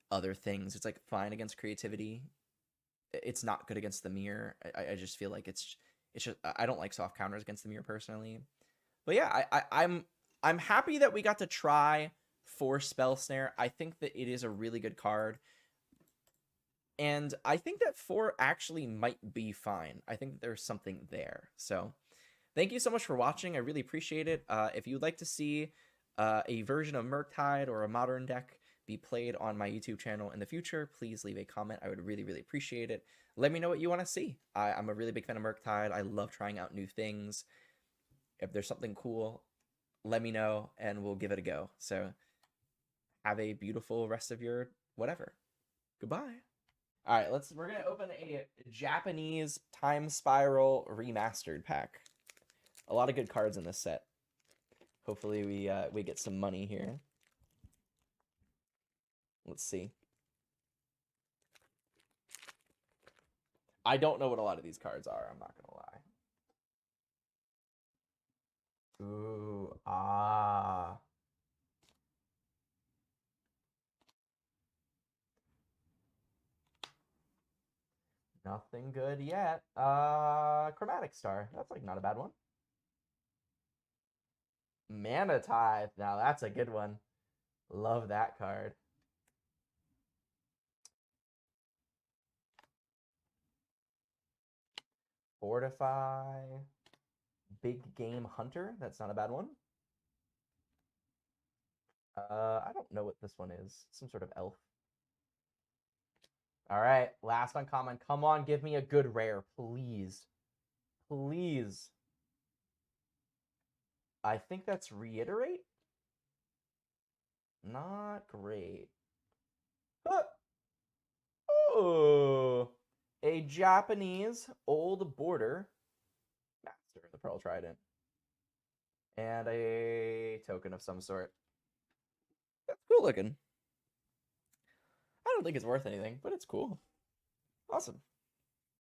other things. It's like fine against creativity. It's not good against the mirror. I just feel like it's just I don't like soft counters against the mirror personally. But yeah, I'm happy that we got to try 4 Spell Snare. I think that it is a really good card. And I think that 4 actually might be fine. I think that there's something there. So thank you so much for watching. I really appreciate it. If you'd like to see a version of Murktide or a modern deck be played on my YouTube channel in the future, please leave a comment. I would really, really appreciate it. Let me know what you want to see. I'm a really big fan of Murktide. I love trying out new things. If there's something cool, let me know and we'll give it a go. So have a beautiful rest of your whatever. Goodbye. All right, we're gonna open a Japanese Time Spiral Remastered pack. A lot of good cards in this set. Hopefully we get some money here. Let's see. I don't know what a lot of these cards are, I'm not gonna lie. Ooh, ah. Nothing good yet. Chromatic Star. That's like not a bad one. Mana Tithe. Now that's a good one. Love that card. Fortify. Big Game Hunter. That's not a bad one. I don't know what this one is. Some sort of elf. All right, last uncommon. Come on, give me a good rare, please. Please. I think that's Reiterate. Not great. Oh, a Japanese old border master of the Pearl Trident. And a token of some sort. That's cool looking. I don't think it's worth anything, but it's cool. Awesome.